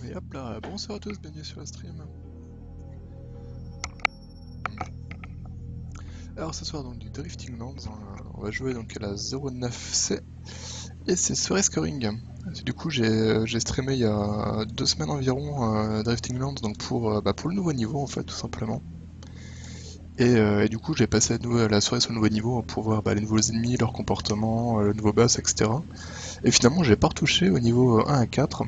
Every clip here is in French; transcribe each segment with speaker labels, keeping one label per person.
Speaker 1: Et hop là, bonsoir à tous, bienvenue sur la stream. Alors ce soir donc du Drifting Lands, on va jouer donc à la 09C et c'est Soirée Scoring. Du coup j'ai streamé il y a 2 semaines environ Drifting Lands donc pour le nouveau niveau en fait tout simplement. Et du coup j'ai passé la soirée sur le nouveau niveau pour voir les nouveaux ennemis, leur comportement, le nouveau boss, etc. Et finalement j'ai pas retouché au niveau 1 à 4.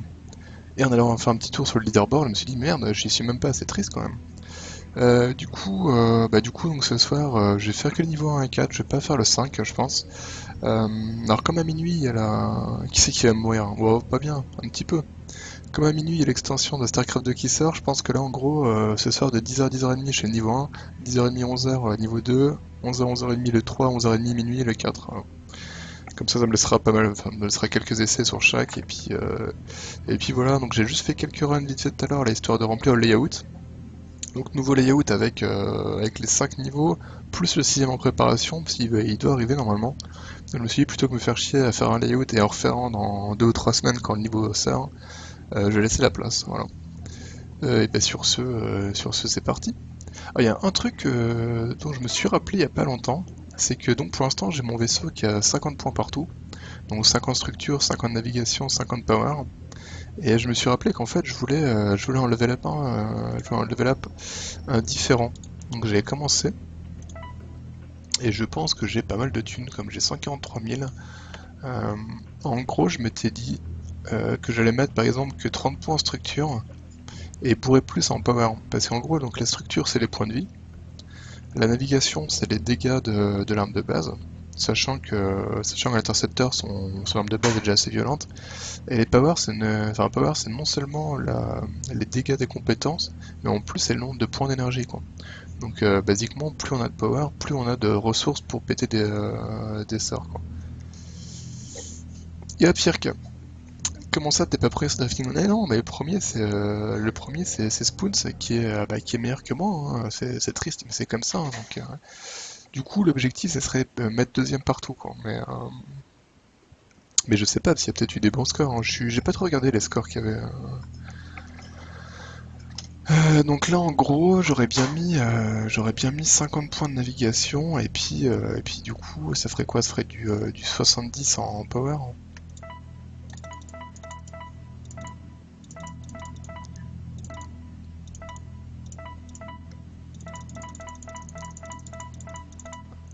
Speaker 1: Et en allant faire un petit tour sur le leaderboard, je me suis dit merde, j'y suis même pas assez triste quand même. Du coup, donc ce soir, je vais faire que le niveau 1 et 4, je vais pas faire le 5, je pense. Alors comme à minuit, il y a la... Qui c'est qui va mourir? Wow, pas bien, un petit peu. Comme à minuit, il y a l'extension de StarCraft 2 qui sort, je pense que là, en gros, ce soir de 10h à 10h30, je fais le niveau 1, 10h30, 11h, niveau 2, 11h, 11h30, le 3, 11h30, minuit, le 4. Comme ça me laissera pas mal, enfin, me laissera quelques essais sur chaque, et puis voilà, donc j'ai juste fait quelques runs vite fait tout à l'heure, là, histoire de remplir le layout. Donc nouveau layout avec les 5 niveaux, plus le 6ème en préparation, parce qu'il doit arriver normalement. Donc, je me suis dit, plutôt que me faire chier à faire un layout et en refaire un dans 2 ou 3 semaines quand le niveau sort, je vais laisser la place, voilà. Et ben sur ce c'est parti. Ah, il y a un truc dont je me suis rappelé il y a pas longtemps, c'est que donc pour l'instant j'ai mon vaisseau qui a 50 points partout, donc 50 structure, 50 navigation, 50 power. Et je me suis rappelé qu'en fait je voulais un level up, différent. Donc j'ai commencé, et je pense que j'ai pas mal de thunes, comme j'ai 143 000. En gros, je m'étais dit que j'allais mettre par exemple que 30 points en structure, et pourrais plus en power. Parce qu'en gros, donc la structure c'est les points de vie, la navigation c'est les dégâts de l'arme de base, sachant que l'intercepteur, son arme de base est déjà assez violente. Et les powers, c'est non seulement les dégâts des compétences, mais en plus c'est le nombre de points d'énergie, quoi. Donc basiquement, plus on a de power, plus on a de ressources pour péter des sorts, quoi. Et hop, Firk, comment ça t'es pas prêt sur Drifting? Eh non, mais le premier c'est Spoons qui est meilleur que moi, hein. C'est triste, mais c'est comme ça, hein. Donc, du coup, l'objectif, ce serait mettre deuxième partout, quoi. Mais je sais pas s'il y a peut-être eu des bons scores, hein. J'ai pas trop regardé les scores qu'il y avait. Donc là, en gros, j'aurais bien mis 50 points de navigation, et puis du coup, ça ferait quoi? Ça ferait du 70 en power.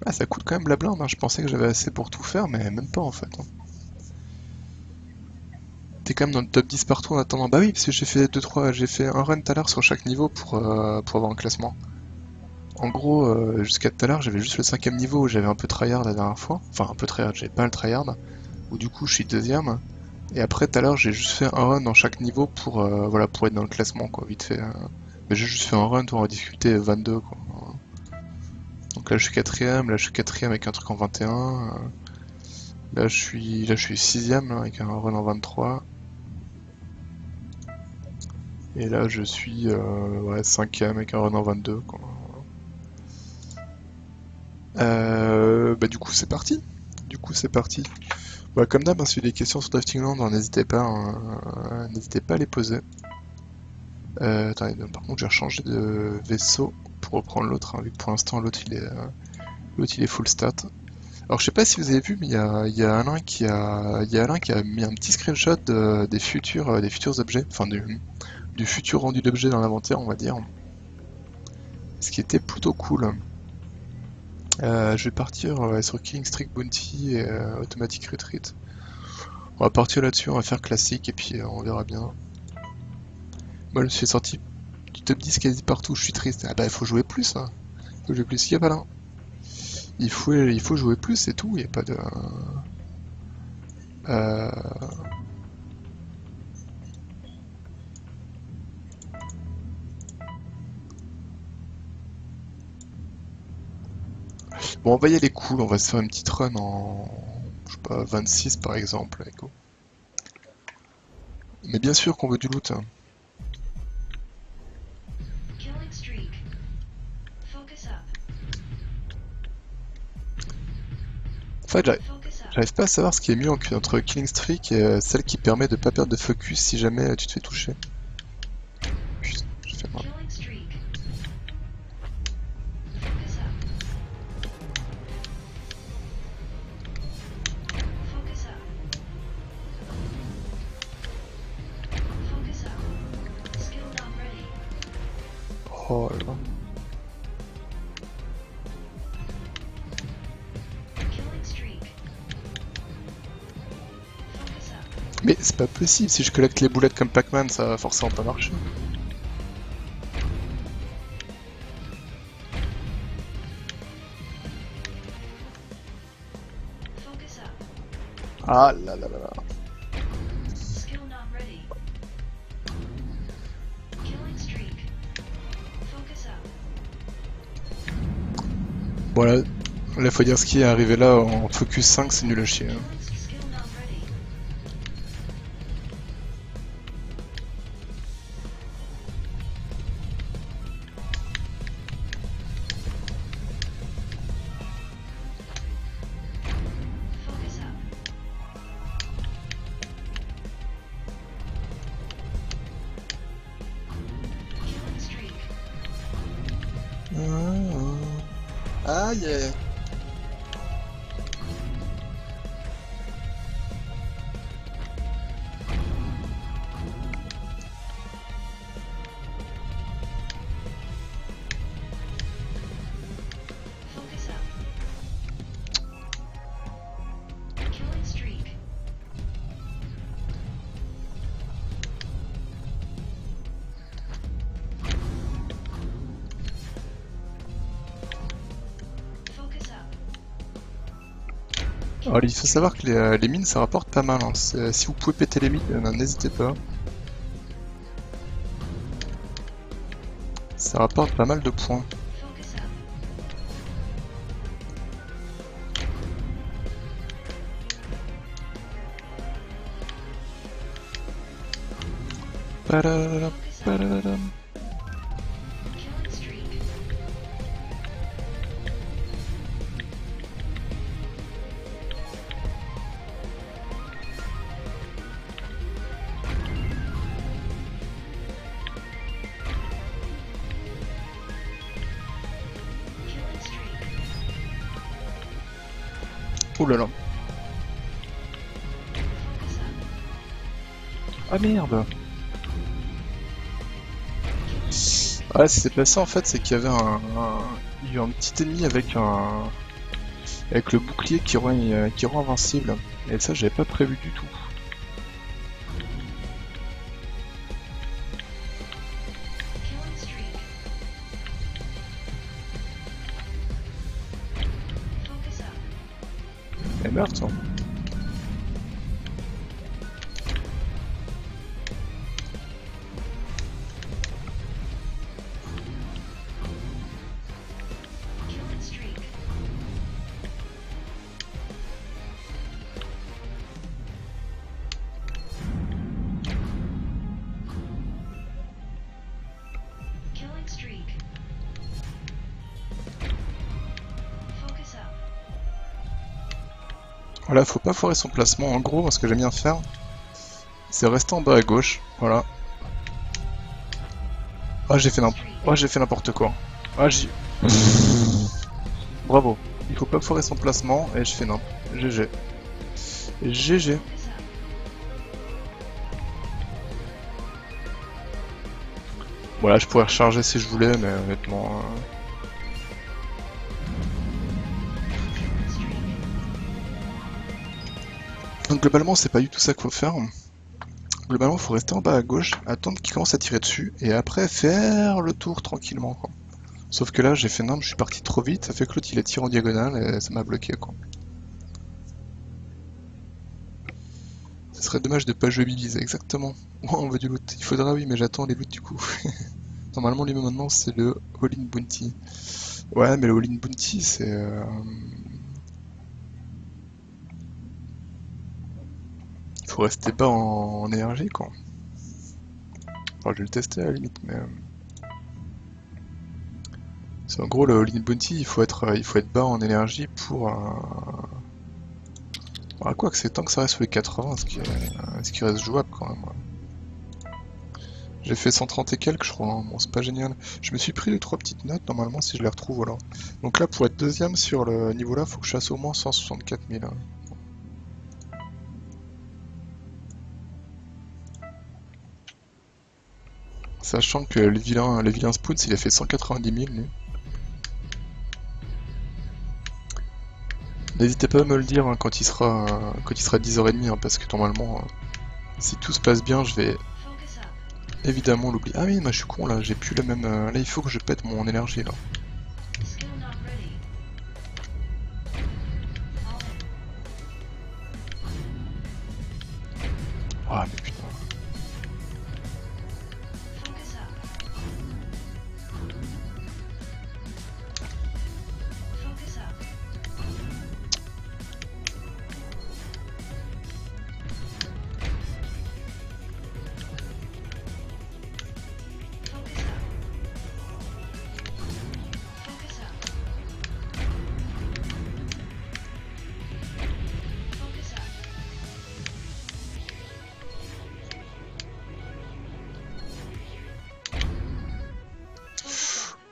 Speaker 1: Ah, ça coûte quand même la blinde, hein. Je pensais que j'avais assez pour tout faire, mais même pas en fait, hein. T'es quand même dans le top 10 partout en attendant. Bah oui, parce que j'ai fait un run tout à l'heure sur chaque niveau pour avoir un classement. En gros, jusqu'à tout à l'heure, j'avais juste le 5ème niveau où j'avais un peu tryhard la dernière fois. Enfin, un peu tryhard, j'avais pas le tryhard. Où du coup, je suis deuxième. Et après, tout à l'heure, j'ai juste fait un run dans chaque niveau pour être dans le classement, quoi, vite fait. Mais j'ai juste fait un run pour en discuter 22, quoi. Donc là, je suis quatrième, là, je suis quatrième avec un truc en 21. Là, je suis sixième, là, avec un run en 23. Et là, je suis cinquième avec un run en 22, quoi. Du coup, c'est parti. Comme d'hab, hein, si vous avez des questions sur Drifting Land, n'hésitez pas, hein, n'hésitez pas à les poser. Attendez, par contre, j'ai changé de vaisseau pour reprendre l'autre, hein, vu que pour l'instant l'autre il est full stat. Alors je sais pas si vous avez vu, mais il y a Alain qui a mis un petit screenshot des futurs objets, enfin du futur rendu d'objet dans l'inventaire, on va dire. Ce qui était plutôt cool. Je vais partir sur Killing Streak Bounty et Automatic Retreat. On va partir là-dessus, on va faire classique et puis on verra bien. Moi je me suis sorti du top 10 quasi partout, je suis triste. Ah bah il faut jouer plus, hein. Il faut jouer plus, il y a pas là. Il faut jouer plus, c'est tout, il n'y a pas de... Bon, on va y aller cool, on va se faire une petite run en... je sais pas, 26 par exemple, allez, go. Mais bien sûr qu'on veut du loot, hein. En fait, j'arrive pas à savoir ce qui est mieux entre Killing Streak et celle qui permet de pas perdre de focus si jamais tu te fais toucher. Oh là là. Mais c'est pas possible, si je collecte les boulettes comme Pac-Man, ça va forcément pas marcher. Ah là là là là. Voilà, là faut dire ce qui est arrivé là en focus 5, c'est nul à chier. Hein. Aïe aïe. Alors, il faut savoir que les mines ça rapporte pas mal. Hein. Si vous pouvez péter les mines, n'hésitez pas. Ça rapporte pas mal de points. Padadadam, padadadam. Ouh là là. Ah merde. Ah, ce qui s'est passé en fait, c'est qu'il y avait il y a eu un petit ennemi avec avec le bouclier qui rend invincible. Et ça, j'avais pas prévu du tout. Et meurt, toi. Voilà, faut pas foirer son placement. En gros, ce que j'aime bien faire, c'est rester en bas à gauche. Voilà. Ah, j'ai fait n'importe quoi. Ah, j'ai... Bravo. Il faut pas foirer son placement et je fais n'importe. GG. GG. Voilà, je pourrais recharger si je voulais, mais honnêtement... Donc globalement, c'est pas du tout ça qu'il faut faire. Globalement, il faut rester en bas à gauche, attendre qu'il commence à tirer dessus, et après faire le tour tranquillement, quoi. Sauf que là, j'ai fait nimble, je suis parti trop vite, ça fait que l'autre il a tiré en diagonale et ça m'a bloqué, quoi. Ce serait dommage de pas jouer Bibiz, exactement. Oh, on veut du loot. Il faudra, oui, mais j'attends les loots du coup. Normalement, lui maintenant, c'est le All-in Bounty. Ouais, mais le All-in Bounty, c'est... Il faut rester bas en énergie, quoi. Enfin, je vais le tester à la limite, mais... C'est en gros, le All-in Bounty, il faut être bas en énergie pour... Ah, quoi que c'est tant que ça reste sous les 80, ce qui reste jouable quand même. J'ai fait 130 et quelques, je crois. Hein. Bon, c'est pas génial. Je me suis pris les 3 petites notes, normalement, si je les retrouve, voilà. Donc là, pour être deuxième sur le niveau là, faut que je fasse au moins 164 000. Hein. Sachant que le vilain Spoons il a fait 190 000 lui. N'hésitez pas à me le dire hein, quand il sera 10h30 hein, parce que normalement si tout se passe bien je vais évidemment l'oublier. Ah oui moi je suis con là, j'ai plus la même... là il faut que je pète mon énergie là. Ah mais putain.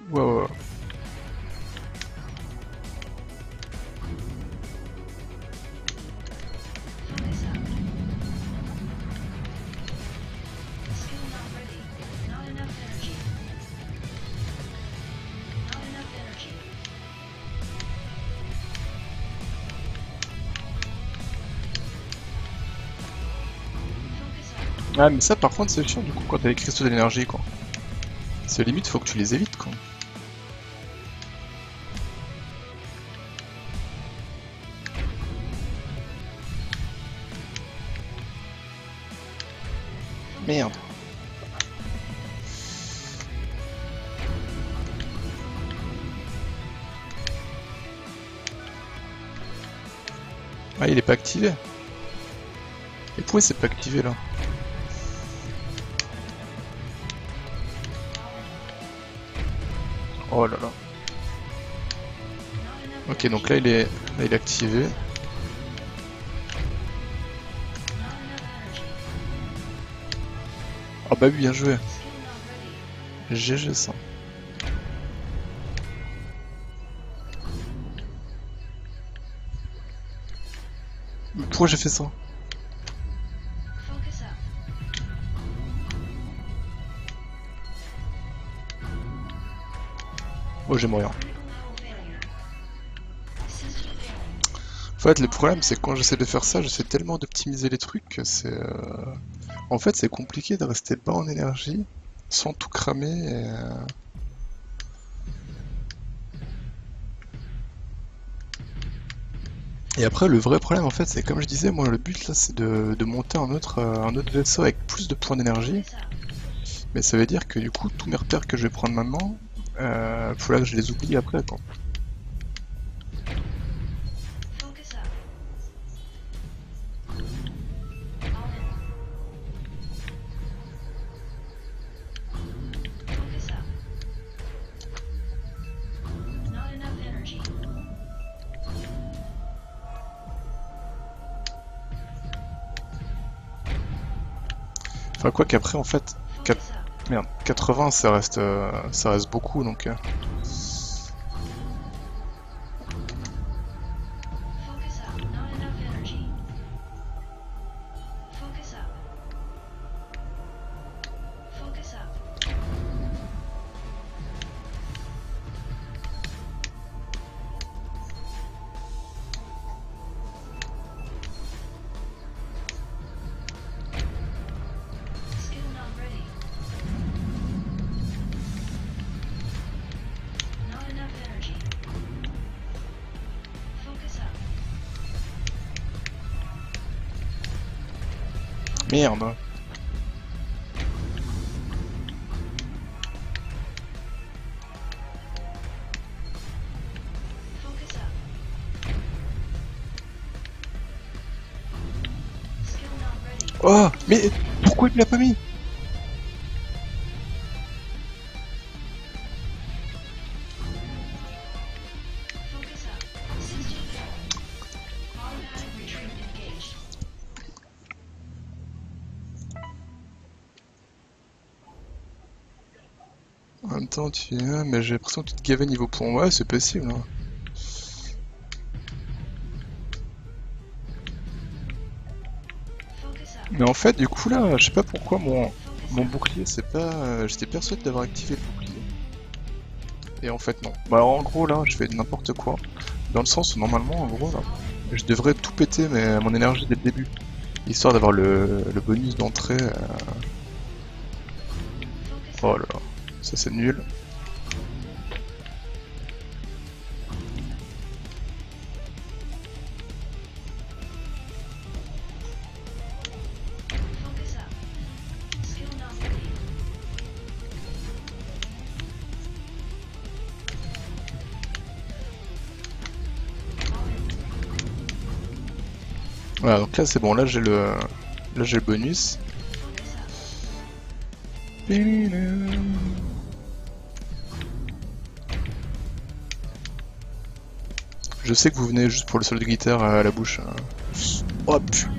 Speaker 1: Ouais, ouais, ouais. Ah mais ça par contre c'est chiant du coup quand t'as les cristaux d'énergie quoi. C'est limite faut que tu les évites quoi. Merde. Ah il est pas activé. Et pourquoi c'est pas activé là? Oh là là. Ok donc là il est activé. Ah bah oui bien joué. GG ça. Mais pourquoi j'ai fait ça? Oh j'ai mourir. En fait le problème c'est que quand j'essaie de faire ça, j'essaie tellement d'optimiser les trucs que c'est... En fait c'est compliqué de rester bas en énergie sans tout cramer et après le vrai problème en fait c'est comme je disais moi le but là c'est de monter un autre vaisseau avec plus de points d'énergie. Mais ça veut dire que du coup tous mes repères que je vais prendre maintenant, faut là que je les oublie après quoi. Enfin quoi qu'après en fait, merde, 80 ça reste beaucoup donc... Merde. Oh mais pourquoi il me l'a pas mis? En même temps tu... mais j'ai l'impression que tu te gavais niveau point. Ouais c'est possible hein. Mais en fait du coup là, je sais pas pourquoi mon... Mon bouclier, c'est pas... J'étais persuadé d'avoir activé le bouclier. Et en fait, non. Bah alors, en gros, là, je fais n'importe quoi. Dans le sens où, normalement, en gros, là, je devrais tout péter mais mon énergie dès le début. Histoire d'avoir le bonus d'entrée. Oh là là, ça c'est nul. Voilà, donc là c'est bon, là j'ai le bonus. Je sais que vous venez juste pour le solo de guitare à la bouche. Oh putain.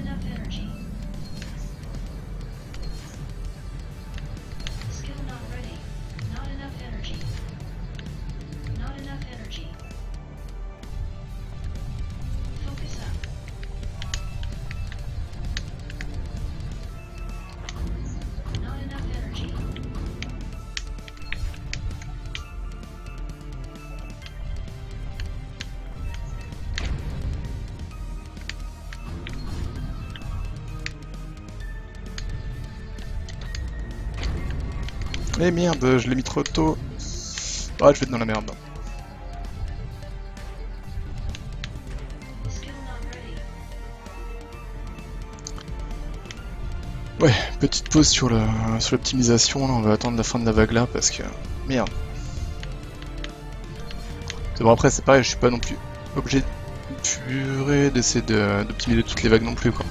Speaker 1: Eh merde, je l'ai mis trop tôt. Ah, je vais être dans la merde. Ouais, petite pause sur l'optimisation, là on va attendre la fin de la vague là parce que... Merde. C'est bon, après c'est pareil, je suis pas non plus obligé d'essayer d'optimiser toutes les vagues non plus quoi.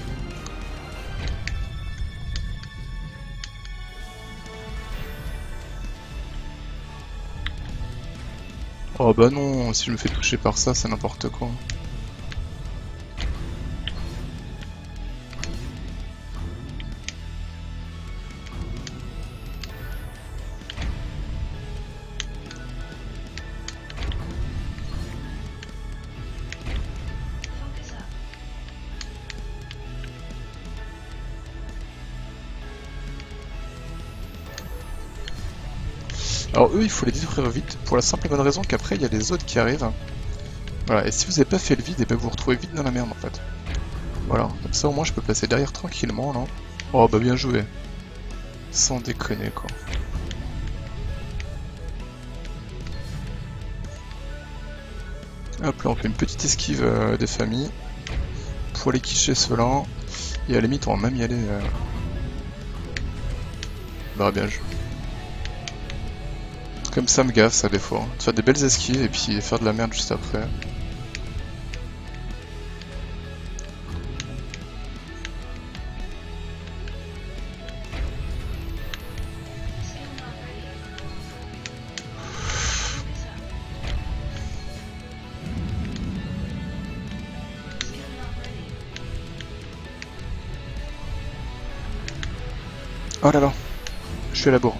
Speaker 1: Oh bah non, si je me fais toucher par ça, c'est n'importe quoi. Alors eux, il faut les détruire vite, pour la simple et bonne raison qu'après, il y a les autres qui arrivent. Voilà, et si vous n'avez pas fait le vide, et ben vous vous retrouvez vite dans la merde en fait. Voilà, comme ça au moins je peux passer derrière tranquillement là. Oh bah bien joué. Sans déconner quoi. Hop là, on fait une petite esquive des familles. Pour aller quicher ceux-là. Et à la limite, on va même y aller... Bah bien joué. Comme ça me gaffe ça des fois. Faire des belles esquives et puis faire de la merde juste après. Oh là là, je suis à la bourre.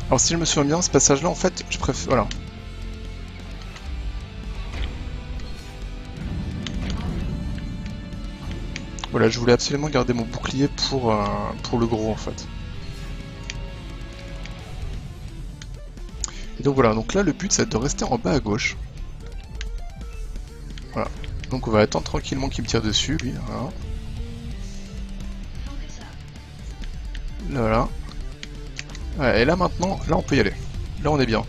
Speaker 1: Alors si je me souviens bien, ce passage-là, en fait, je préfère... Voilà. Voilà, je voulais absolument garder mon bouclier pour le gros, en fait. Et donc voilà, donc là, le but, c'est de rester en bas à gauche. Voilà. Donc on va attendre tranquillement qu'il me tire dessus, lui. Voilà. Voilà. Ouais, et là maintenant, là on peut y aller. Là on est bien.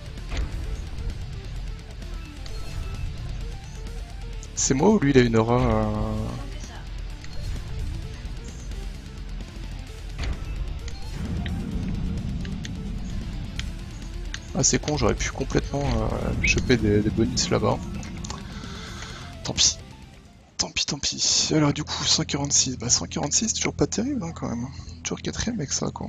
Speaker 1: C'est moi ou lui il a une aura Ah c'est con, j'aurais pu complètement choper des bonus là-bas. Tant pis. Tant pis, tant pis. Alors du coup, 146. Bah 146, toujours pas terrible hein, quand même. Toujours quatrième avec ça quoi.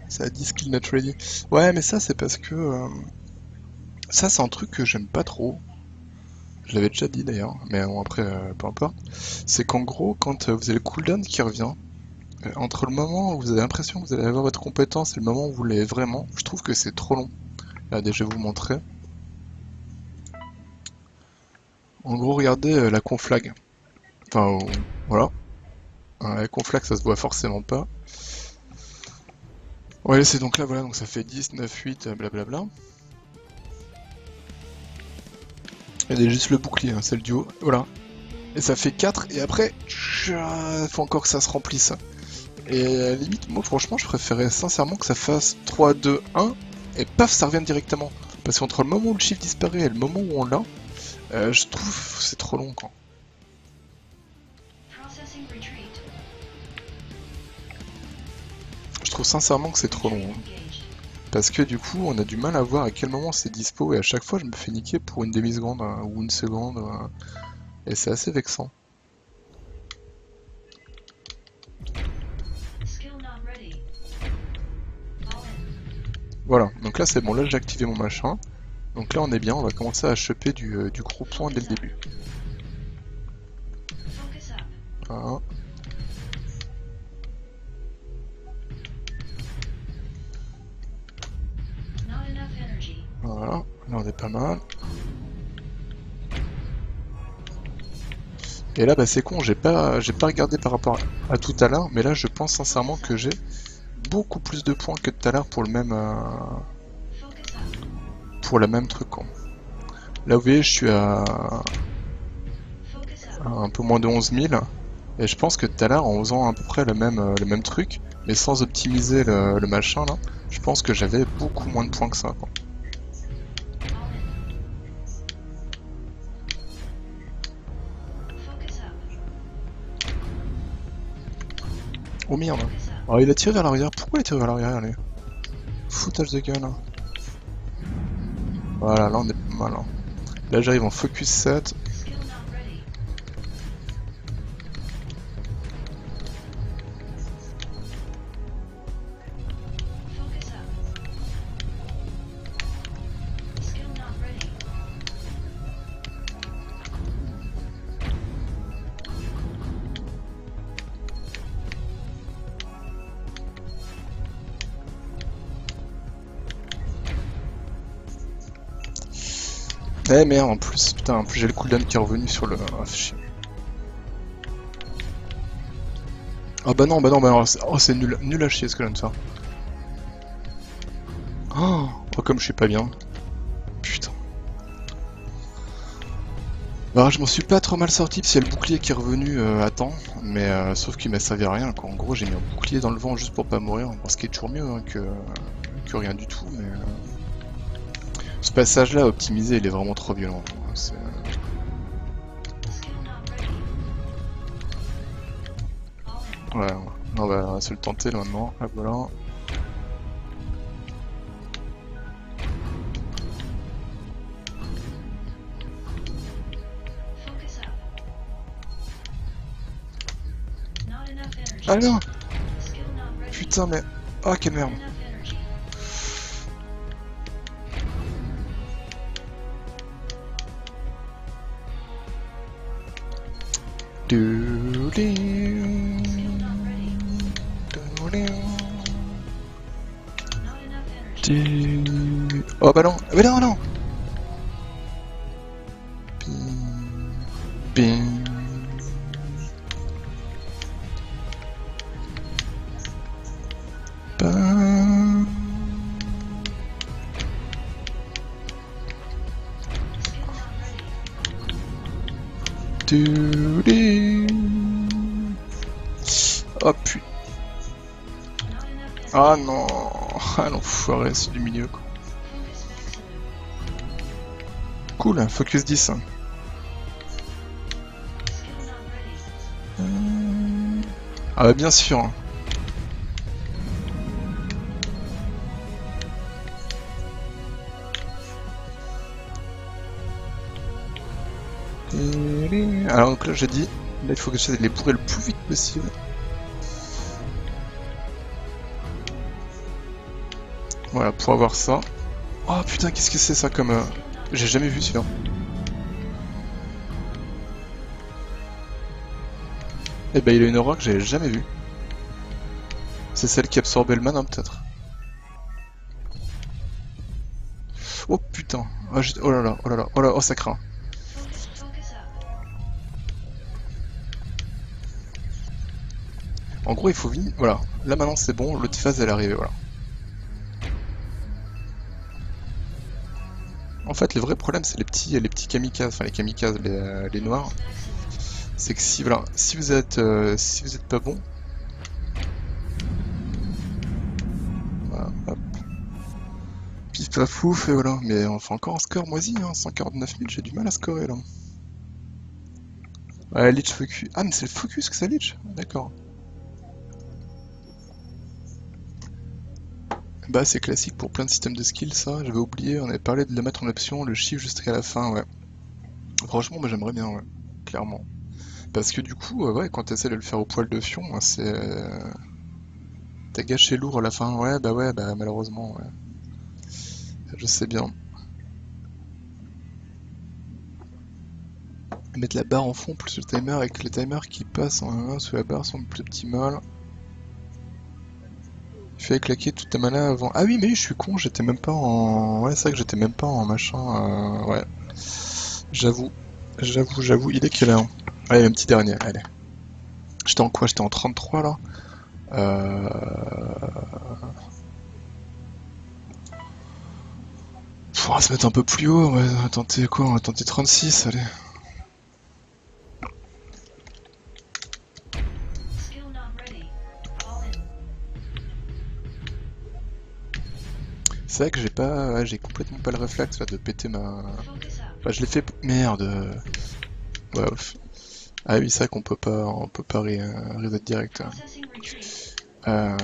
Speaker 1: Ça a dit skill not ready. Ouais mais ça c'est parce que... Ça c'est un truc que j'aime pas trop. Je l'avais déjà dit d'ailleurs, mais bon après peu importe. C'est qu'en gros, quand vous avez le cooldown qui revient, entre le moment où vous avez l'impression que vous allez avoir votre compétence et le moment où vous l'avez vraiment, je trouve que c'est trop long. Là déjà vous montrer. En gros regardez la conflag. Enfin, voilà. Avec Conflac, ça se voit forcément pas. Ouais, c'est donc là, voilà, donc ça fait 10, 9, 8, blablabla. Il y a juste le bouclier, hein, c'est le duo, voilà. Et ça fait 4, et après, il faut encore que ça se remplisse. Et à la limite, moi franchement, je préférais sincèrement que ça fasse 3, 2, 1, et paf, ça revienne directement. Parce qu'entre le moment où le chiffre disparaît et le moment où on l'a, je trouve c'est trop long, quoi. Je trouve sincèrement que c'est trop long. Hein. Parce que du coup, on a du mal à voir à quel moment c'est dispo, et à chaque fois, je me fais niquer pour une demi-seconde ou une seconde, et c'est assez vexant. Voilà, donc là c'est bon, là j'ai activé mon machin. Donc là on est bien, on va commencer à choper du gros point dès le début. Voilà. Voilà, là on est pas mal. Et là bah c'est con, j'ai pas regardé par rapport à tout à l'heure, mais là je pense sincèrement que j'ai beaucoup plus de points que tout à l'heure pour le même pour la même truc quoi. Là vous voyez je suis à un peu moins de 11 000 et je pense que tout à l'heure en faisant à peu près le même truc, mais sans optimiser le machin là, je pense que j'avais beaucoup moins de points que ça quoi. Oh merde. Oh il a tiré vers l'arrière, pourquoi il a tiré vers l'arrière allez. Foutage de gueule. Voilà, là on est pas mal. Hein. Là j'arrive en focus 7. Eh merde en plus, putain, en plus j'ai le cooldown qui est revenu sur le... Ah, chier. Ah bah non, oh c'est nul, nul à chier ce que je viens de faire. Oh, comme je suis pas bien. Putain. Bah je m'en suis pas trop mal sorti parce qu'il y a le bouclier qui est revenu à temps, mais sauf qu'il m'a servi à rien quoi. En gros j'ai mis un bouclier dans le vent juste pour pas mourir, ce qui est toujours mieux hein, que rien du tout, mais... Ce passage là optimisé il est vraiment trop violent. Ouais, on va se le tenter là maintenant, hop voilà. Ah non! Putain mais... Ah quelle merde! Oh bah non! Mais non non! Bing. Bing. Oh putain. Ah non. Ah l'enfoiré, c'est du milieu quoi. Cool, focus 10. Ah bah bien sûr. Alors donc là j'ai dit, là il faut que j'essaie de les bourrer le plus vite possible. Voilà, pour avoir ça. Oh putain, qu'est-ce que c'est ça comme... J'ai jamais vu celui-là. Eh ben il a une aura que j'avais jamais vue. C'est celle qui absorbait le mana peut-être. Oh putain, oh là là, oh là là, oh là, oh ça craint. En gros, il faut vite. Voilà. Là maintenant c'est bon, l'autre phase elle est arrivée, voilà. En fait, le vrai problème, c'est les petits kamikazes, enfin les kamikazes, les noirs. C'est que si, voilà, si vous êtes pas bon, voilà, hop, pif paf fouf, et voilà. Mais on fait encore un score moisi, hein, 149 000, j'ai du mal à scorer là. Ouais, Lich Focus. Ah, mais c'est le Focus que ça Lich? D'accord. Bah, c'est classique pour plein de systèmes de skills, ça. J'avais oublié, on avait parlé de le mettre en option, le chiffre jusqu'à la fin, ouais. Franchement, moi j'aimerais bien, ouais. Clairement. Parce que du coup, ouais, quand t'essaies de le faire au poil de fion, c'est. T'as gâché lourd à la fin. Ouais, bah malheureusement, ouais. Je sais bien. Mettre la barre en fond plus le timer avec les timers qui passent en 1 sous la barre sont plus optimal. Fais claquer toute ta mana avant. Ah oui, mais oui, je suis con, j'étais même pas en. Ouais, c'est vrai que j'étais même pas en machin. Ouais, j'avoue. J'avoue. Il est quelle heure? Allez, un petit dernier, allez. J'étais en quoi? J'étais en 33 là. Euh... Faudra se mettre un peu plus haut, on va tenter quoi? On va tenter 36, allez. C'est vrai que j'ai pas. Ouais, j'ai complètement pas le réflexe là de péter ma. Bah, je l'ai fait. Merde. Ouais, ouf. Ah oui, c'est vrai qu'on peut pas reset direct. Euh,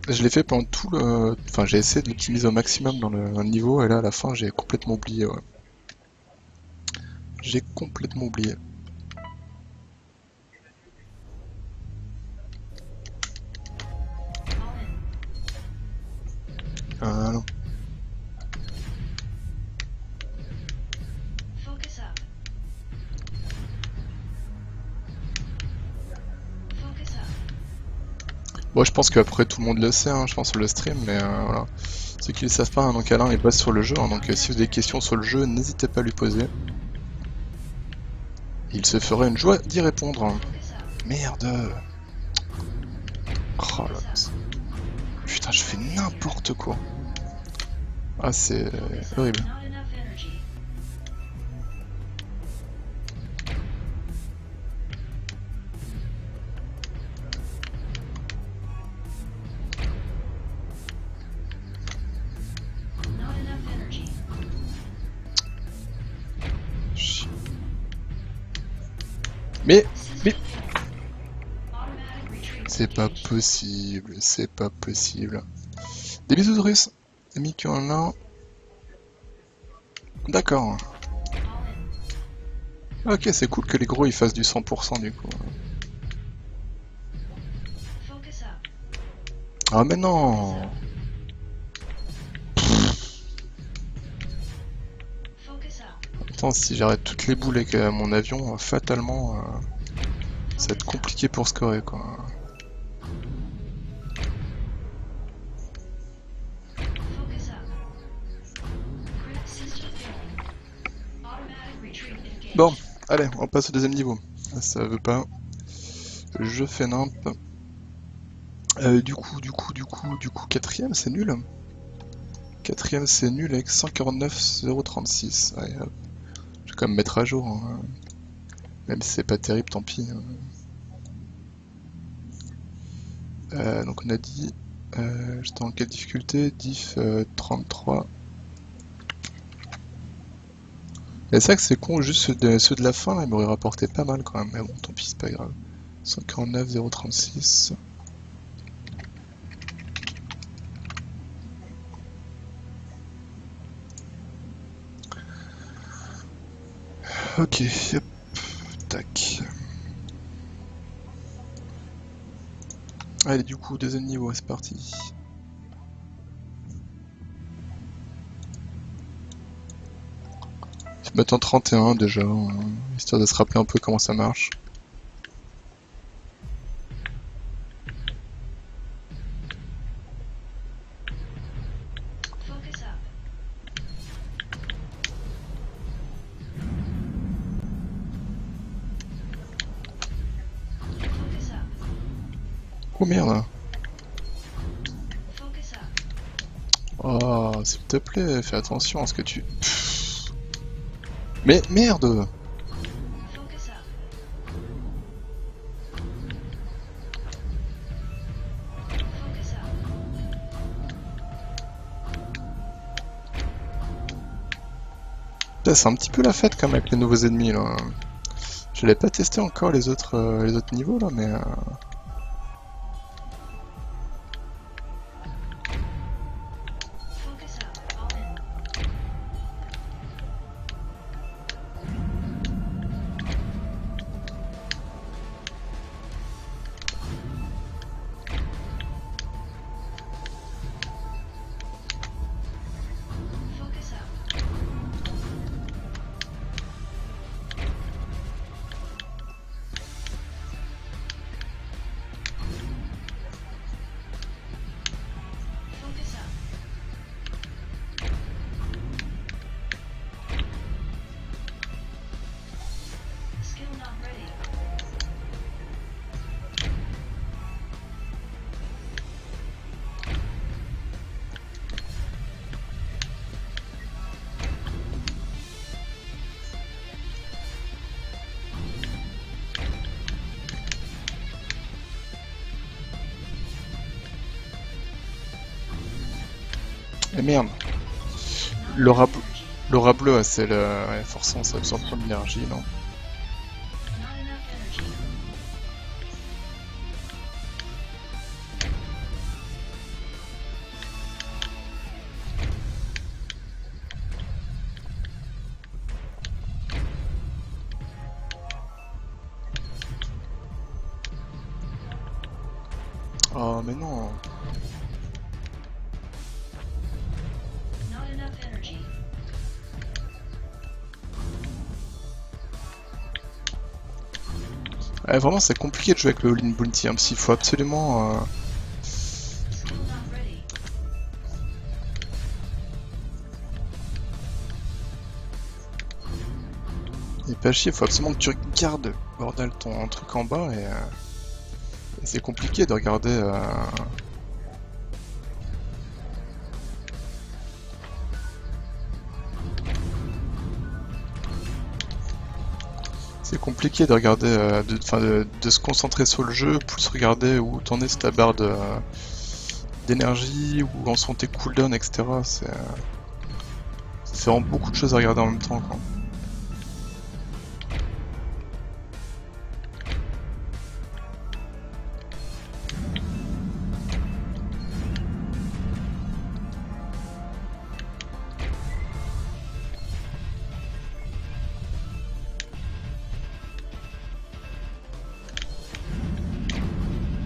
Speaker 1: je l'ai fait pendant tout le. Enfin, j'ai essayé de l'optimiser au maximum dans le niveau, et là, à la fin, j'ai complètement oublié. Ouais. J'ai complètement oublié. Non. Bon, je pense qu'après tout le monde le sait, hein, je pense sur le stream, mais voilà. Ceux qui ne le savent pas, hein, donc Alain est base sur le jeu, hein, donc si vous avez des questions sur le jeu, n'hésitez pas à lui poser. Il se ferait une joie d'y répondre. Merde. Oh là. Putain, je fais n'importe quoi. Ah, c'est horrible. Mais c'est pas possible, c'est pas possible. Des bisous de russe. Mickey en là. D'accord. Ok, c'est cool que les gros ils fassent du 100% du coup. Ah mais non. Attends, si j'arrête toutes les boules avec mon avion, fatalement, ça va être compliqué pour scorer quoi. Bon, allez, on passe au deuxième niveau. Ça veut pas. Je fais nimp. Du coup, quatrième c'est nul. Quatrième c'est nul avec 149,036. Ouais, hop. Je vais quand même mettre à jour. Hein. Même si c'est pas terrible, tant pis. Donc on a dit. J'étais en quelle difficulté? Diff 33. Mais c'est vrai que c'est con, juste ceux de la fin, là, ils m'auraient rapporté pas mal quand même. Mais bon, tant pis, c'est pas grave. 149,036. Ok, hop, tac. Allez, du coup, deuxième niveau, c'est parti. Je vais mettre en 31 déjà, histoire de se rappeler un peu comment ça marche. Oh merde. Oh, s'il te plaît, fais attention à ce que tu... Pff. Mais merde! C'est un petit peu la fête quand même avec les nouveaux ennemis là. Je l'ai pas testé encore les autres niveaux là, mais... Et merde! L'aura l'aura bleue, c'est le... Ouais, forcément ça absorbe trop d'énergie, non? Oh mais non! Ouais, vraiment c'est compliqué de jouer avec le All-in Bounty, hein, parce qu'il faut absolument... Il est pas chier, faut absolument que tu regardes, bordel, ton truc en bas, et c'est compliqué de regarder... C'est compliqué de regarder, de se concentrer sur le jeu, plus regarder où t'en es sur ta barre d'énergie, où en sont tes cooldowns, etc. C'est vraiment beaucoup de choses à regarder en même temps, quoi.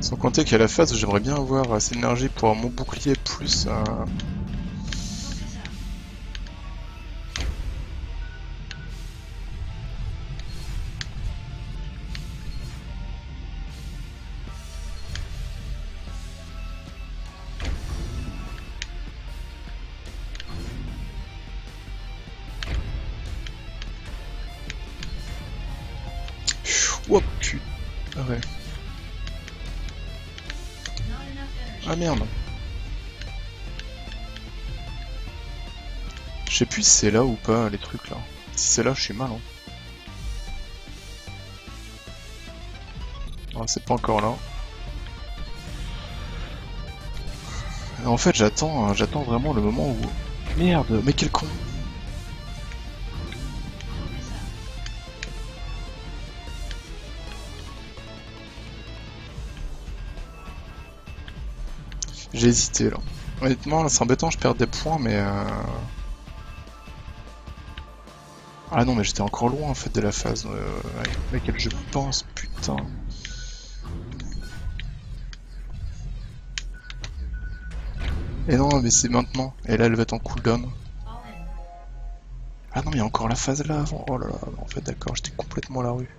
Speaker 1: Sans compter qu'il y a la phase où j'aimerais bien avoir assez d'énergie pour avoir mon bouclier plus... Oh putain, ouais. Ah merde. Je sais plus si c'est là ou pas, les trucs là. Si c'est là, je suis mal, hein. Ah, c'est pas encore là. En fait, j'attends vraiment le moment où... Merde, mais quel con! J'ai hésité là. Honnêtement, là, c'est embêtant, je perds des points, mais... Ah non, mais j'étais encore loin en fait de la phase avec laquelle je pense, putain. Et non, mais c'est maintenant. Et là, elle va être en cooldown. Ah non, mais il y a encore la phase là avant. Oh là là, en fait, d'accord, j'étais complètement à la rue.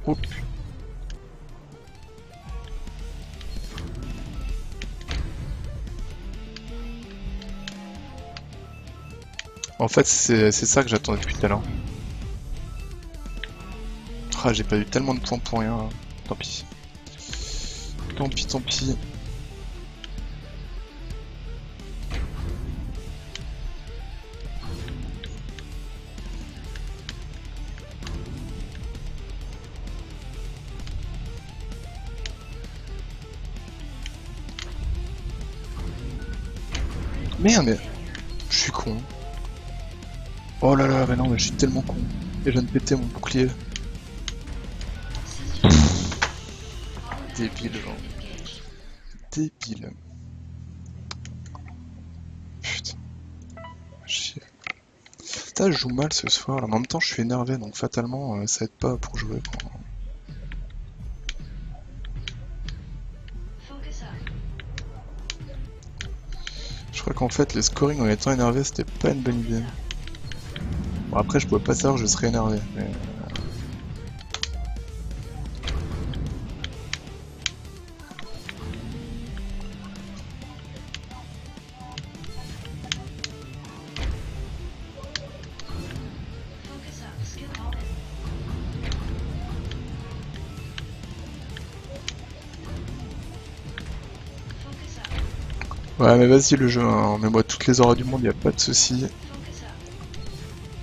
Speaker 1: Oh putain. En fait, c'est ça que j'attendais depuis tout à l'heure. Ah, j'ai pas eu tellement de points pour rien. Tant pis. Tant pis, tant pis. Merde, mais je suis con. Oh là là, mais non, mais je suis tellement con. Et je viens de péter mon bouclier. Débile, genre. Débile. Putain. Chier. Putain, je joue mal ce soir. En même temps, je suis énervé, donc fatalement, ça aide pas pour jouer, quoi. Je crois qu'en fait, les scoring en étant énervé, c'était pas une bonne idée. Bon, après, je pouvais pas savoir que je serais énervé, mais... Ouais, mais vas-y le jeu, hein. Mets-moi toutes les auras du monde, y a pas de soucis.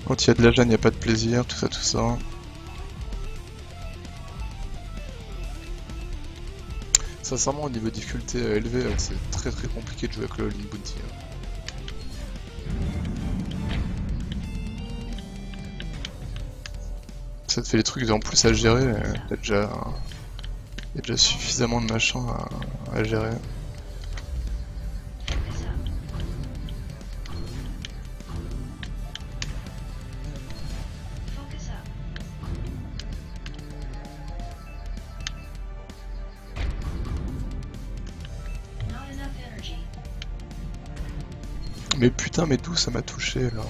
Speaker 1: Quand il y a de la gêne, y a pas de plaisir, tout ça, tout ça. Sincèrement, au niveau difficulté élevé, c'est très très compliqué de jouer avec le Link Bounty. Ça te fait des trucs en plus à gérer, y a déjà suffisamment de machin à gérer. Mais putain, mais d'où ça m'a touché là?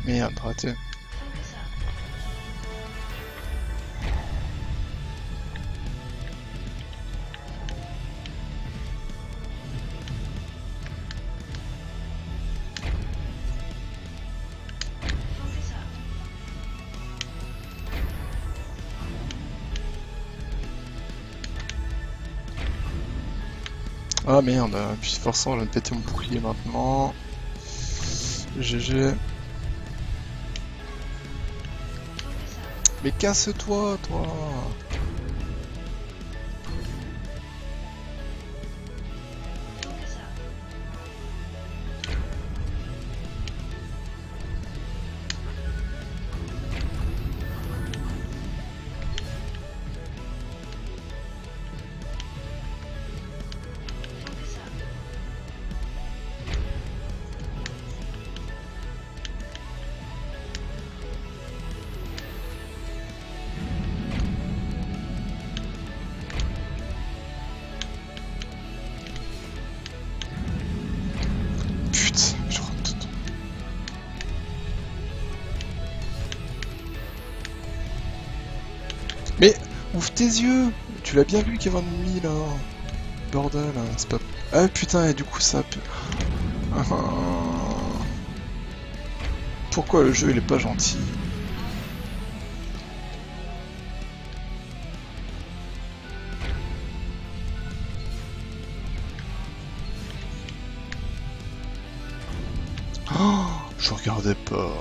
Speaker 1: Merde, raté. Ah merde, puis forcément je viens de péter mon bouclier maintenant. GG. Mais casse-toi, toi! Putain, je rentre dedans. Mais ouvre tes yeux! Tu l'as bien vu qu'il y avait un ennemi là! Bordel, c'est pas... Ah putain, et du coup ça... Ah. Pourquoi le jeu il est pas gentil? Oh, je regardais pas.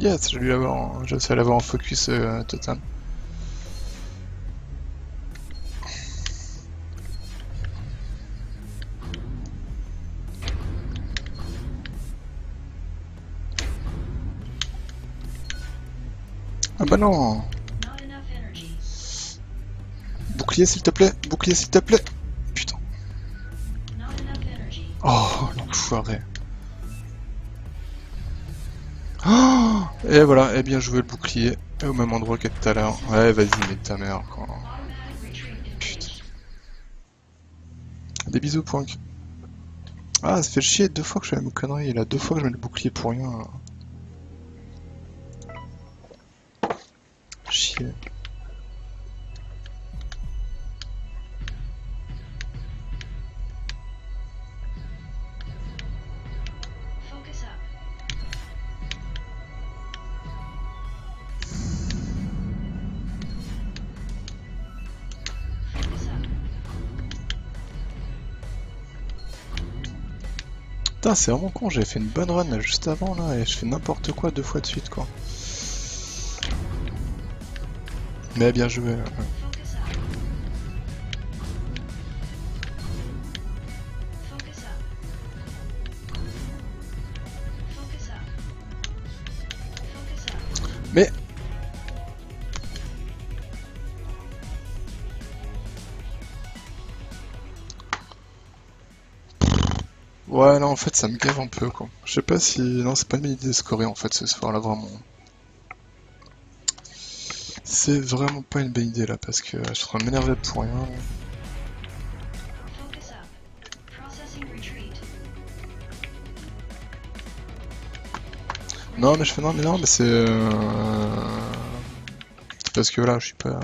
Speaker 1: Yes, j'ai réussi à l'avoir en focus total. Ah bah non! Bouclier s'il te plaît! Bouclier s'il te plaît! Putain. Oh, l'enfoiré. Oh, et voilà, et bien joué le bouclier. Et au même endroit que tout à l'heure. Ouais, vas-y, mets ta mère, quoi. Putain. Des bisous, Poink. Ah, ça fait chier 2 fois que je fais la même connerie. Et là, 2 fois que je mets le bouclier pour rien. Chier. Putain, c'est vraiment con, j'avais fait une bonne run là, juste avant là, et je fais n'importe quoi 2 fois de suite, quoi. Mais bien joué là. Mais... Ouais, là en fait ça me gave un peu, quoi. Je sais pas si... Non, c'est pas une bonne idée de scorer en fait ce soir là, vraiment. C'est vraiment pas une bonne idée là, parce que je suis en train de m'énerver pour rien. Là. Non mais je fais... Non mais c'est... C'est parce que là je suis pas...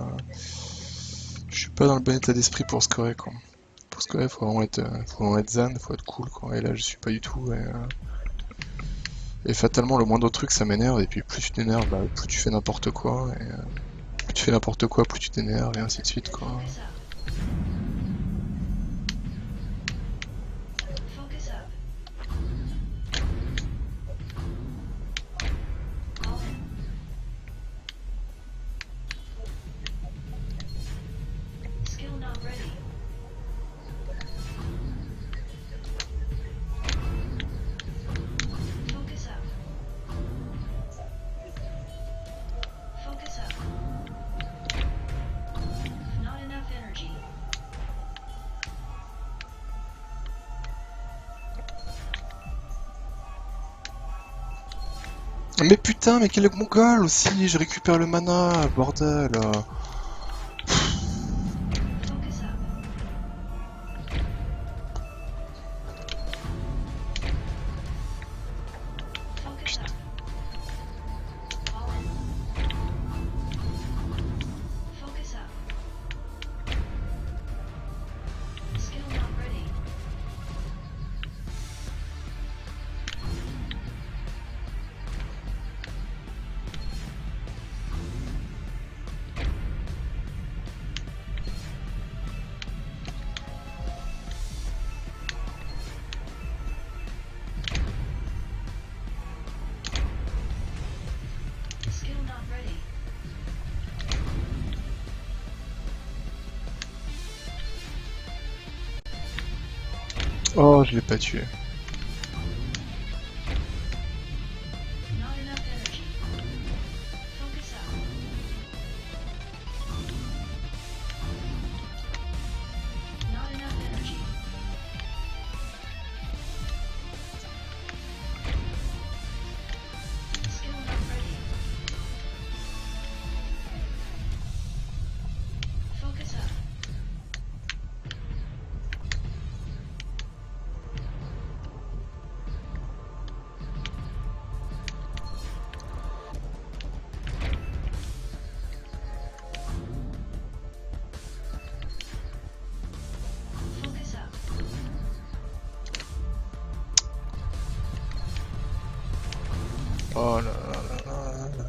Speaker 1: Je suis pas dans le bon état d'esprit pour scorer, quoi. Pour scorer faut vraiment être zen, faut être cool, quoi. Et là je suis pas du tout, et fatalement le moindre truc ça m'énerve, et puis plus tu t'énerves, bah, plus tu fais n'importe quoi, et plus tu fais n'importe quoi, plus tu t'énerves, et ainsi de suite, quoi. Mais putain, mais quel mongol aussi, je récupère le mana, bordel. Oh, je l'ai pas tué. Oh là là là là là là.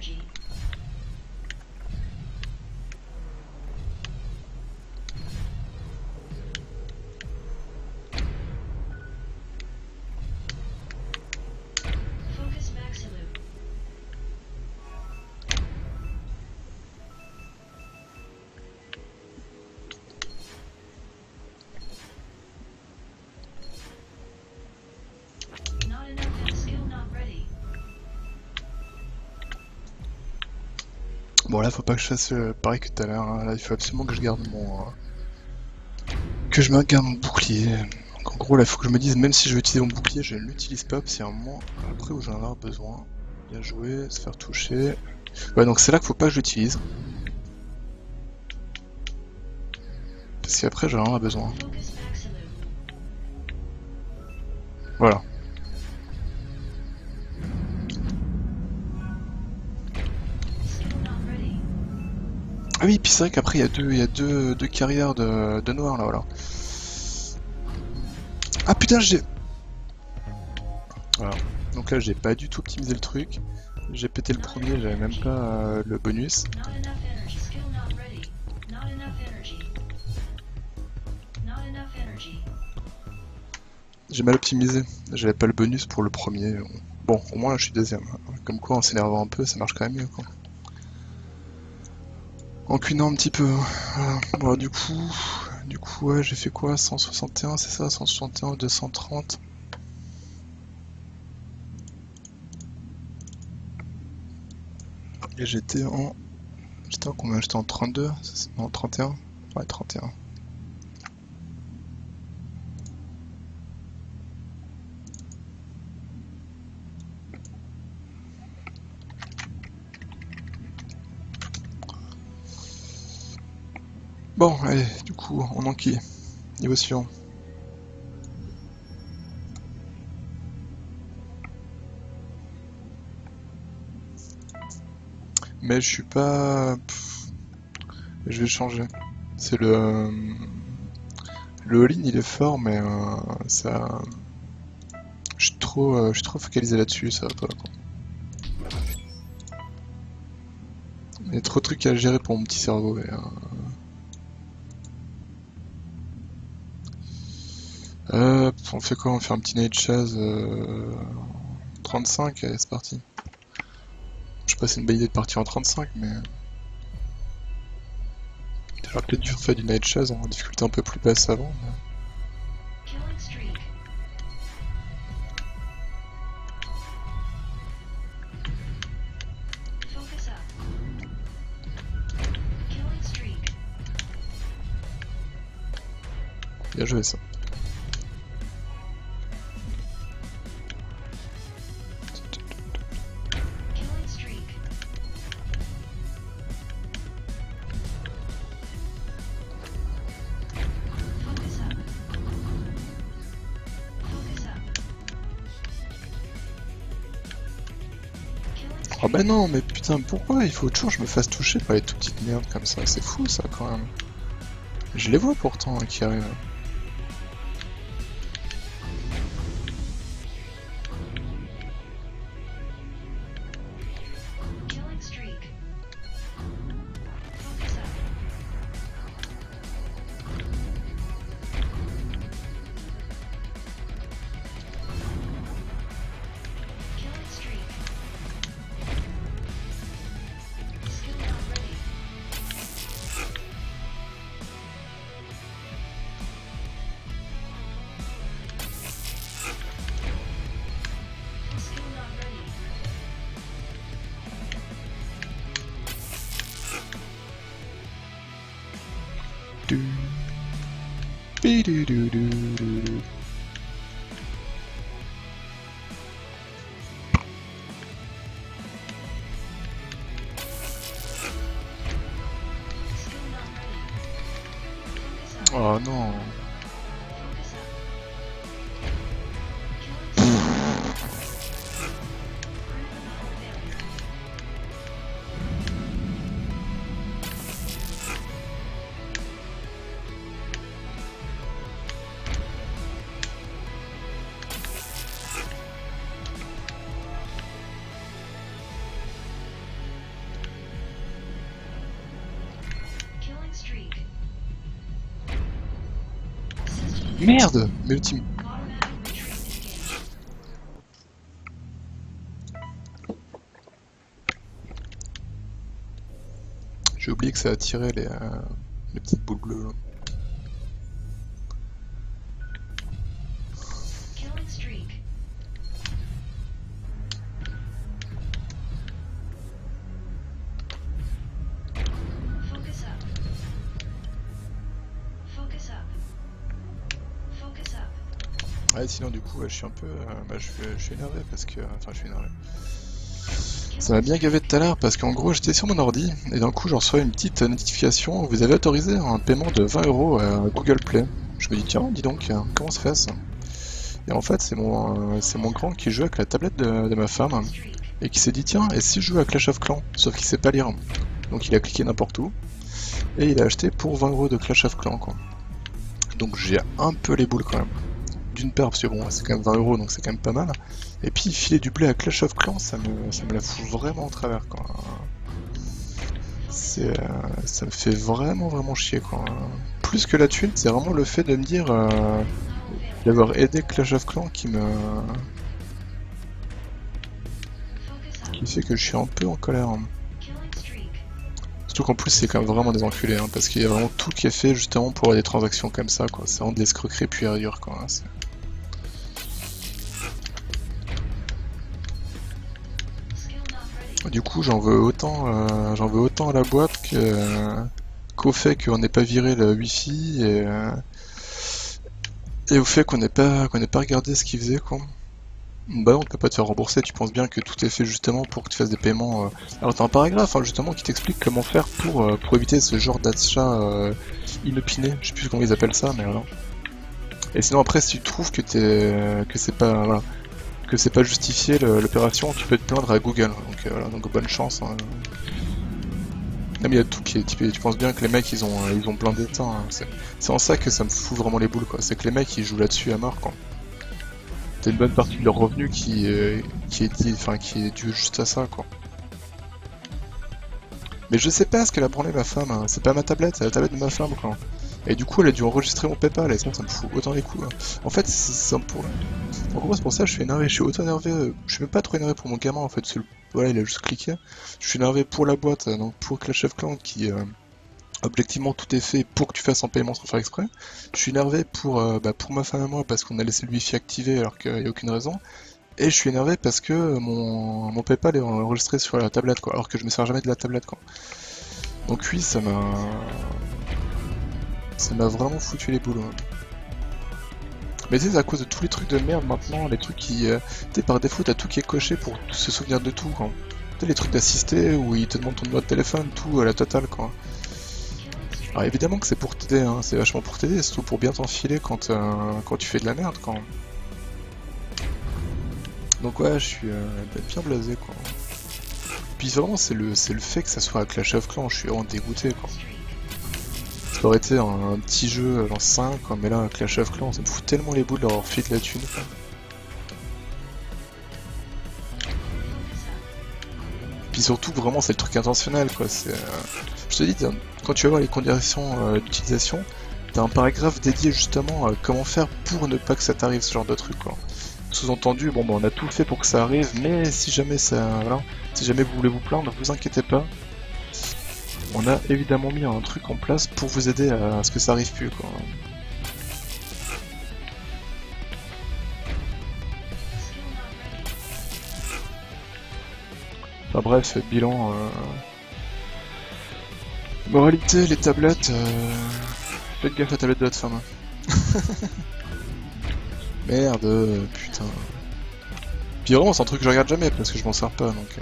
Speaker 2: energy. Focus Maxilu. Not enough and skill not ready.
Speaker 1: Bon là faut pas que je fasse pareil que tout à l'heure, hein. Là il faut absolument que je garde mon... que je me garde mon bouclier. Donc en gros là il faut que je me dise même si je veux utiliser mon bouclier je ne l'utilise pas parce qu'il y a un moment après où j'en ai avoir besoin. Bien joué, se faire toucher. Ouais donc c'est là qu'il faut pas que je l'utilise. Parce qu'après j'en aurai besoin.
Speaker 2: Focus Maxilu.
Speaker 1: Voilà.
Speaker 2: Skill not ready.
Speaker 1: Ah oui puis c'est vrai qu'après il y a deux carrières de noir là voilà. Ah putain j'ai... Voilà. Donc là j'ai pas du tout optimisé le truc. J'ai pété le premier, j'avais même pas le bonus.
Speaker 2: Not enough energy. Skill not ready. Not enough energy. Not enough energy.
Speaker 1: J'ai mal optimisé, j'avais pas le bonus pour le premier. Bon, au moins là je suis deuxième. Comme quoi en s'énervant un peu, ça marche quand même mieux quoi. En cuinant un petit peu. Voilà. Bon, du coup ouais, j'ai fait quoi? 161, c'est ça? 161, 230. Et j'étais en... J'étais en combien? J'étais en 32? Non, 31? Ouais, 31. Bon, allez, du coup, on enquille. Niveau suivant. Mais je suis pas... Je vais changer. C'est le all-in il est fort, mais ça... je suis trop focalisé là-dessus, ça va pas quoi. Il y a trop de trucs à gérer pour mon petit cerveau. Et, on fait quoi? On fait un petit night chase 35, allez c'est parti. Je sais pas si c'est une bonne idée de partir en 35, mais... J'aurais peut-être dû faire du night chase en difficulté un peu plus basse avant. Mais...
Speaker 2: Killing streak. Focus up. Killing streak.
Speaker 1: Bien joué ça.
Speaker 2: Killing streak. Focus up. Focus up. Killing
Speaker 1: Oh
Speaker 2: streak.
Speaker 1: bah non, mais putain, pourquoi il faut toujours que je me fasse toucher par les tout petites merdes comme ça? C'est fou ça quand même. Je les vois pourtant hein, qui arrivent.
Speaker 2: Killing streak. Focus up. Killing streak. Skill not ready. Skill not ready.
Speaker 1: Du. Bidudududu.
Speaker 2: Skill not ready. Focus up.
Speaker 1: Oh non.
Speaker 2: Focus up. Killing streak. Critical failure.
Speaker 1: Merde! Mais le team.
Speaker 2: Automatic retreat engaged.
Speaker 1: J'ai oublié que ça attirait les petites boules bleues. Là.
Speaker 2: Killing streak. Focus up. Focus up. Focus up.
Speaker 1: Ouais, sinon, du coup, je suis un peu. Bah, je suis énervé parce que. Enfin, je suis énervé. Ça m'a bien gavé tout à l'heure parce qu'en gros, j'étais sur mon ordi et d'un coup, je reçois une petite notification. Vous avez autorisé un paiement de 20 € à Google Play. Je me dis, tiens, dis donc, comment ça se fait ça? Et en fait, c'est mon grand qui joue avec la tablette de ma femme
Speaker 2: Streak.
Speaker 1: et qui s'est dit, tiens, et si je joue à Clash of Clans? Sauf qu'il sait pas lire. Donc, il a cliqué n'importe où et il a acheté pour 20 € de Clash of Clans, quoi. Donc, j'ai un peu les boules quand même. D'une part, parce que bon, c'est quand même 20 € donc c'est quand même pas mal. Et puis, filer du blé à Clash of Clans, ça me la fout vraiment en travers, quoi. Ça me fait vraiment chier, quoi. Plus que la thune, c'est vraiment le fait de me dire
Speaker 2: Low available.
Speaker 1: d'avoir aidé Clash of Clans
Speaker 2: Focus up.
Speaker 1: qui fait que je suis un peu en colère. Hein.
Speaker 2: Killing streak.
Speaker 1: Surtout qu'en plus, c'est quand même vraiment des enculés, hein, parce qu'il y a vraiment tout qui est fait justement pour avoir des transactions comme ça, quoi. C'est vraiment de l'escroquerie pure et dure, quoi. Hein.
Speaker 2: Skill not ready.
Speaker 1: Du coup, j'en veux autant à la boîte qu'au fait qu'on n'ait pas viré le wifi et au fait qu'on n'ait pas regardé ce qu'ils faisaient, quoi. Bah non, on peut pas te faire rembourser, tu penses bien que tout est fait justement pour que tu fasses des paiements. Alors t'as un paragraphe hein, justement qui t'explique comment faire pour éviter ce genre d'achat inopiné, je sais plus comment ils appellent ça, mais voilà. Et sinon après si tu trouves que c'est pas voilà, que c'est pas justifié l'opération, tu peux te plaindre à Google. Donc voilà, donc bonne chance. Hein. Non mais il y a tout qui est typé, tu penses bien que les mecs ils ont blindé de temps. Hein. C'est en ça que ça me fout vraiment les boules quoi, c'est que les mecs ils jouent là-dessus à mort quoi. T'as une bonne partie de leur revenu qui est due juste à ça quoi. Mais je sais pas ce qu'elle a branlé ma femme, hein. C'est pas ma tablette, c'est la tablette de ma femme quoi. Et du coup elle a dû enregistrer mon PayPal et ça me fout autant les coups. Hein. En fait en gros c'est pour ça que je suis énervé, je suis autant énervé, je suis même pas trop énervé pour mon gamin en fait, voilà il a juste cliqué. Je suis énervé pour la boîte, donc pour Clash of Clans qui objectivement tout est fait pour que tu fasses un paiement sans faire exprès. Je suis énervé pour ma femme et moi parce qu'on a laissé le wifi activé alors qu'il n'y a aucune raison. Et je suis énervé parce que mon PayPal est enregistré sur la tablette quoi, alors que je me sers jamais de la tablette quoi. Donc oui ça m'a vraiment foutu les boules. Ouais. Mais tu sais, c'est à cause de tous les trucs de merde maintenant, les trucs qui. Tu sais, par défaut, t'as tout qui est coché pour se souvenir de tout, quoi. Tu sais, les trucs d'assister où ils te demandent ton numéro de téléphone, tout à la totale, quoi. Alors évidemment que c'est pour t'aider, hein, c'est vachement pour t'aider, surtout pour bien t'enfiler quand tu fais de la merde, quoi. Donc ouais, je suis bien blasé, quoi. Puis vraiment, c'est le fait que ça soit à Clash of Clans, je suis vraiment dégoûté, quoi. Ça aurait été un petit jeu dans 5, quoi, mais là, Clash of Clans, ça me fout tellement les boules d'avoir fait de la thune, quoi. Puis surtout, vraiment, c'est le truc intentionnel, quoi. Je te dis, quand tu vas voir les conditions d'utilisation, t'as un paragraphe dédié justement à comment faire pour ne pas que ça t'arrive, ce genre de truc, quoi. Sous-entendu, bon, bah, on a tout fait pour que ça arrive, mais si jamais voilà, si jamais vous voulez vous plaindre, vous inquiétez pas. On a évidemment mis un truc en place pour vous aider à ce que ça arrive plus, quoi. Enfin bref, bilan. Moralité, les tablettes. Faites gaffe à la tablette de votre femme. Hein. Merde, putain. Puis vraiment, c'est un truc que je regarde jamais parce que je m'en sers pas donc.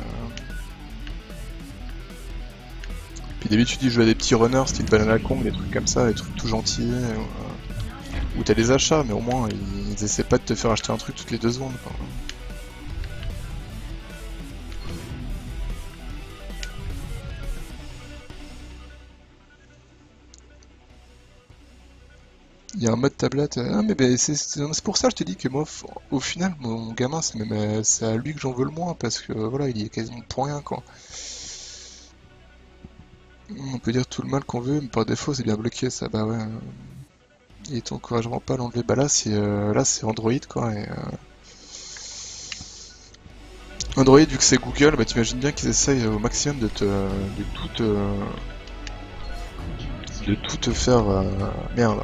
Speaker 1: Puis d'habitude, je joue à des petits runners style Banana Kong, des trucs comme ça, des trucs tout gentils. Où t'as des achats, mais au moins ils essaient pas de te faire acheter un truc toutes les 2 secondes. Quoi. Il y a un mode tablette. Ah, mais c'est pour ça que je te dis que moi, au final, mon gamin, c'est à lui que j'en veux le moins parce que voilà, il y est quasiment pour rien quoi. On peut dire tout le mal qu'on veut, mais par défaut, c'est bien bloqué ça. Bah ouais. Il t'encouragera pas à l'enlever. Bah là c'est Android quoi. Et, Android vu que c'est Google, bah t'imagines bien qu'ils essayent au maximum de tout te faire merde.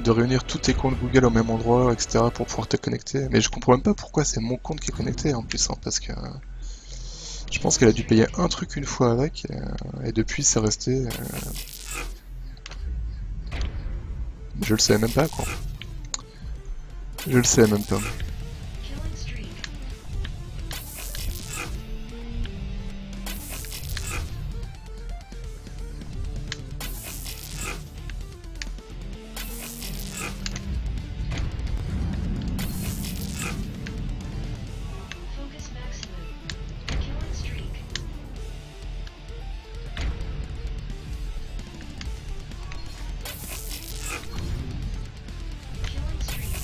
Speaker 1: De réunir tous tes comptes Google au même endroit, etc. pour pouvoir te connecter. Mais je comprends même pas pourquoi c'est mon compte qui est connecté en plus, hein, parce que je pense qu'elle a dû payer un truc une fois avec, et depuis c'est resté. Je le sais même pas quoi. Je le sais même pas.
Speaker 2: Killing streak. Focus maximum. Killing streak. Killing streak.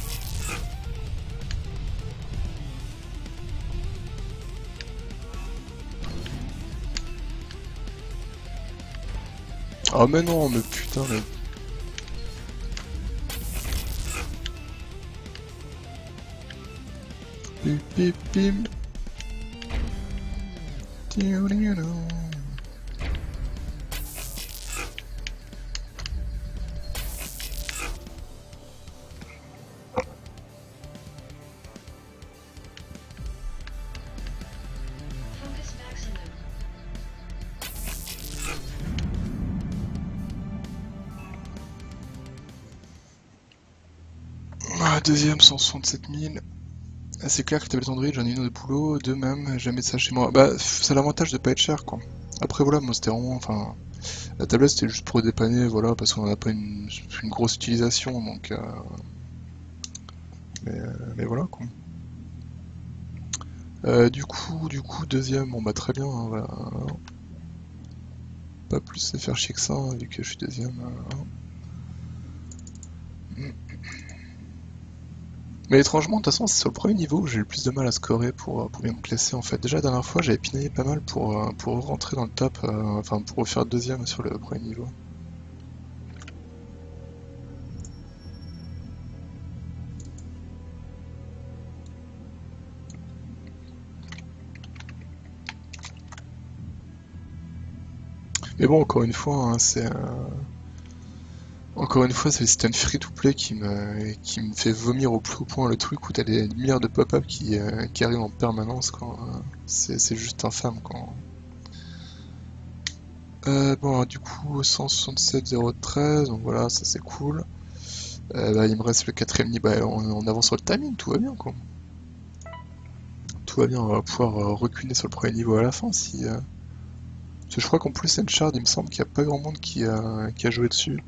Speaker 1: Oh mais non, mais putain, mais. Pip pip pim.
Speaker 2: Focus maximum.
Speaker 1: Ah, deuxième 167 000. Ah, c'est clair que tablette Android, j'en ai une de boulot, deux même, jamais de ça chez moi. Bah, c'est l'avantage de pas être cher quoi. Après voilà, moi c'était vraiment. Enfin, la tablette c'était juste pour dépanner, voilà, parce qu'on n'a pas une grosse utilisation donc. Mais voilà quoi. Du coup, deuxième, bon bah très bien, hein, voilà. Pas plus se faire chier que ça, hein, vu que je suis deuxième. Mais étrangement, de toute façon, c'est sur le premier niveau où j'ai le plus de mal à scorer pour bien me classer en fait. Déjà la dernière fois, j'avais pinaillé pas mal pour rentrer dans le top, enfin pour faire deuxième sur le premier niveau. Mais bon, encore une fois, hein, encore une fois, c'est le système free-to-play qui me fait vomir au plus haut point le truc où t'as des milliards de pop-up qui arrivent en permanence, quoi. C'est juste infâme, quoi. Bon, alors, du coup, 167,013, donc voilà, ça c'est cool. Bah, il me reste le quatrième niveau, bah, on avance sur le timing, tout va bien, quoi. Tout va bien, on va pouvoir reculer sur le premier niveau à la fin, si... Parce que je crois qu'en plus, Enchard, il me semble qu'il n'y a pas grand monde qui a joué dessus.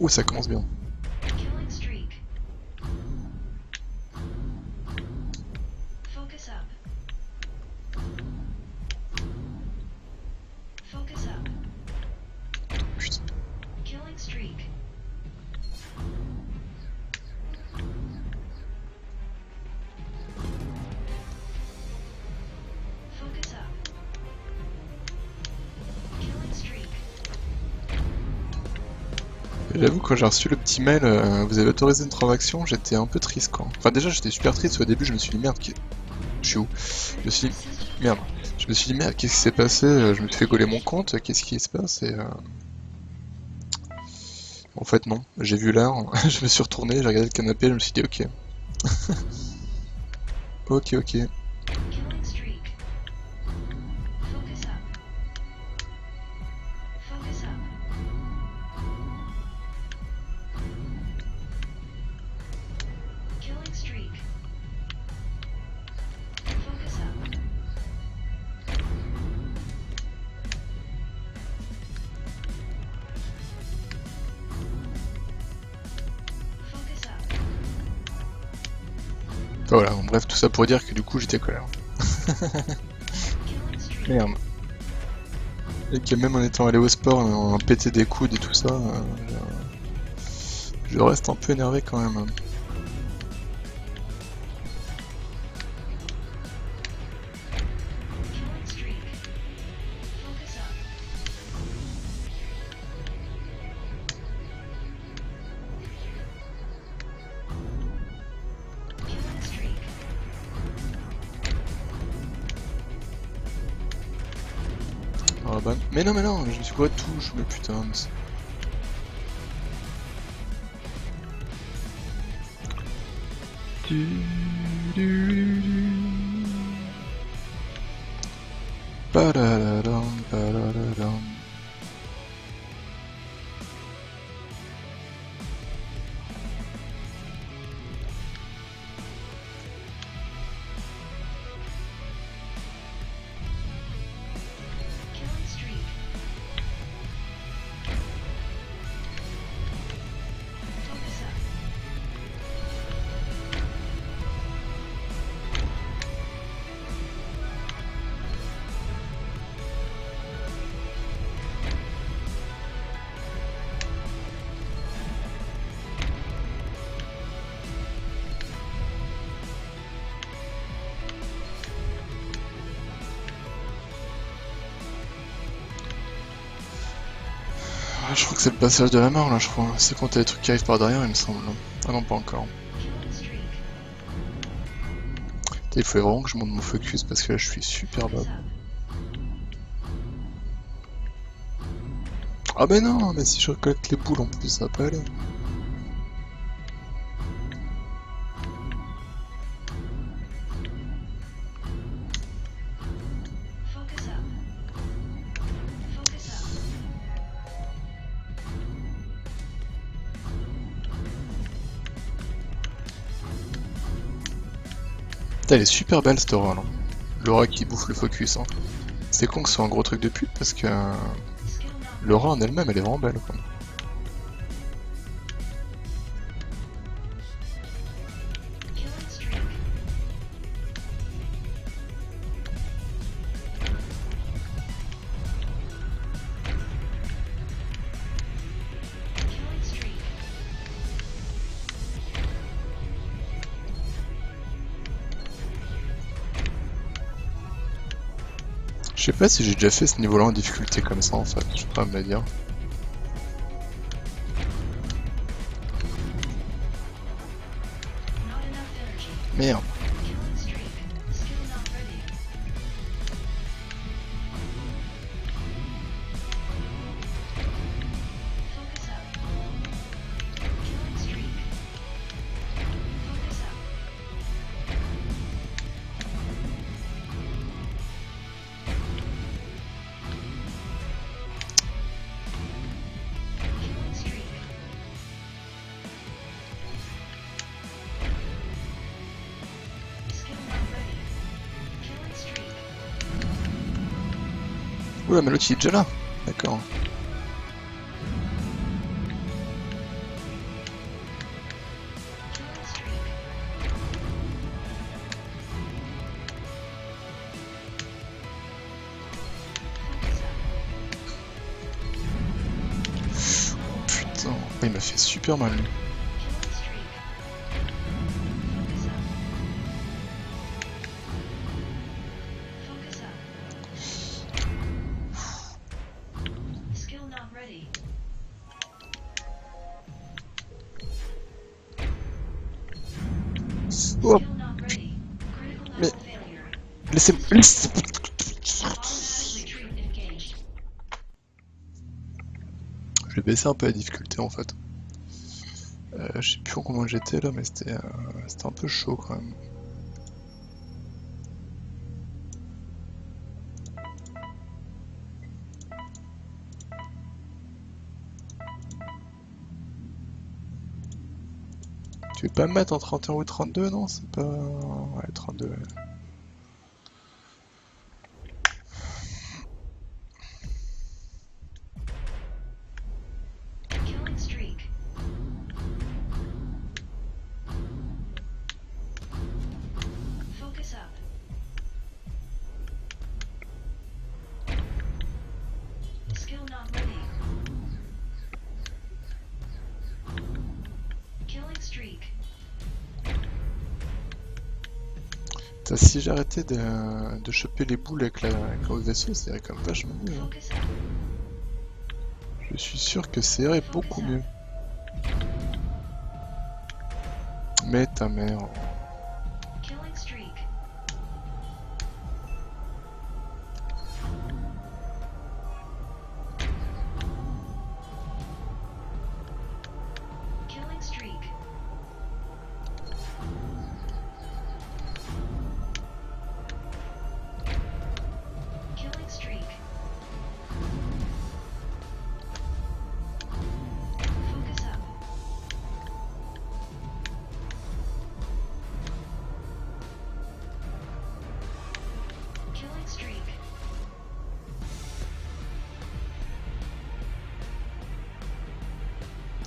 Speaker 1: Oh, ça commence bien.
Speaker 2: Killing streak. Focus up. Focus up.
Speaker 1: Putain.
Speaker 2: Killing streak. Focus up. Killing streak.
Speaker 1: J'avoue, quand j'ai reçu le petit mail, vous avez autorisé une transaction, j'étais un peu triste, quoi. Enfin, déjà, j'étais super triste au début, je me suis dit merde, je suis où? Je me suis dit merde. Je me suis dit merde, qu'est-ce qui s'est passé? Je me suis fait gauler mon compte, qu'est-ce qui se passe? Et en fait, non. J'ai vu l'heure, je me suis retourné, j'ai regardé le canapé, je me suis dit ok. Ok, ok.
Speaker 2: Killing streak. Focus up. Focus up. Killing streak. Focus up. Focus up.
Speaker 1: Enfin, voilà, en bref, tout ça pour dire que du coup, j'étais colère.
Speaker 2: Killing streak.
Speaker 1: Merde. Et que même en étant allé au sport, en pété des coudes et tout ça, je reste un peu énervé quand même. ban. Mais non, je suis quoi touche, mais putain. Mais Ba-da-da-dum, ba-da-da-dum.
Speaker 2: Killing streak. Focus up.
Speaker 1: Ouais, je crois que c'est le passage de la mort là, je crois. C'est quand t'as des trucs qui arrivent par derrière, il me semble. Ah non, pas encore.
Speaker 2: Killing streak.
Speaker 1: Il faut vraiment que je monte mon focus parce que là je suis super bas.
Speaker 2: Focus up.
Speaker 1: Ah mais non, mais si je recollecte les boules en plus, ça va pas aller.
Speaker 2: Focus up. Focus up.
Speaker 1: Putain, elle est super belle cette aura là. L'aura qui bouffe le focus. Hein. C'est con que ce soit un gros truc de pute parce que
Speaker 2: Skill not
Speaker 1: l'aura en elle-même elle est vraiment belle quoi.
Speaker 2: killing streak. Killing streak.
Speaker 1: Je sais pas si j'ai déjà fait ce niveau là en difficulté comme ça en fait, je peux pas me le dire.
Speaker 2: Not enough energy.
Speaker 1: Merde.
Speaker 2: Killing streak. Skill not ready. Focus up. Killing streak. Focus up. Killing streak. Skill not ready. Killing streak.
Speaker 1: Oula mais l'autre il est déjà là. D'accord.
Speaker 2: Killing streak. Focus up.
Speaker 1: Putain, il m'a fait super mal lui.
Speaker 2: Killing streak. Focus up. Focus up. Skill not ready.
Speaker 1: Oh,
Speaker 2: Skill not ready. Critical
Speaker 1: mais
Speaker 2: level failure.
Speaker 1: laissez-moi.
Speaker 2: Automatic retreat engaged.
Speaker 1: Je vais baisser un peu la difficulté en fait. Je sais plus en combien j'étais là, mais c'était un peu chaud quand même. Tu veux pas me mettre en 31 ou 32? Non, c'est pas. Ouais, 32. Ouais.
Speaker 2: Killing streak. Focus up. Skill not ready. Killing streak.
Speaker 1: Putain, si j'arrêtais de choper les boules avec le vaisseau, ça irait quand même vachement mieux. Hein.
Speaker 2: Focus up.
Speaker 1: Je suis sûr que ça irait beaucoup mieux. Mais ta mère.
Speaker 2: Killing streak.
Speaker 1: 1,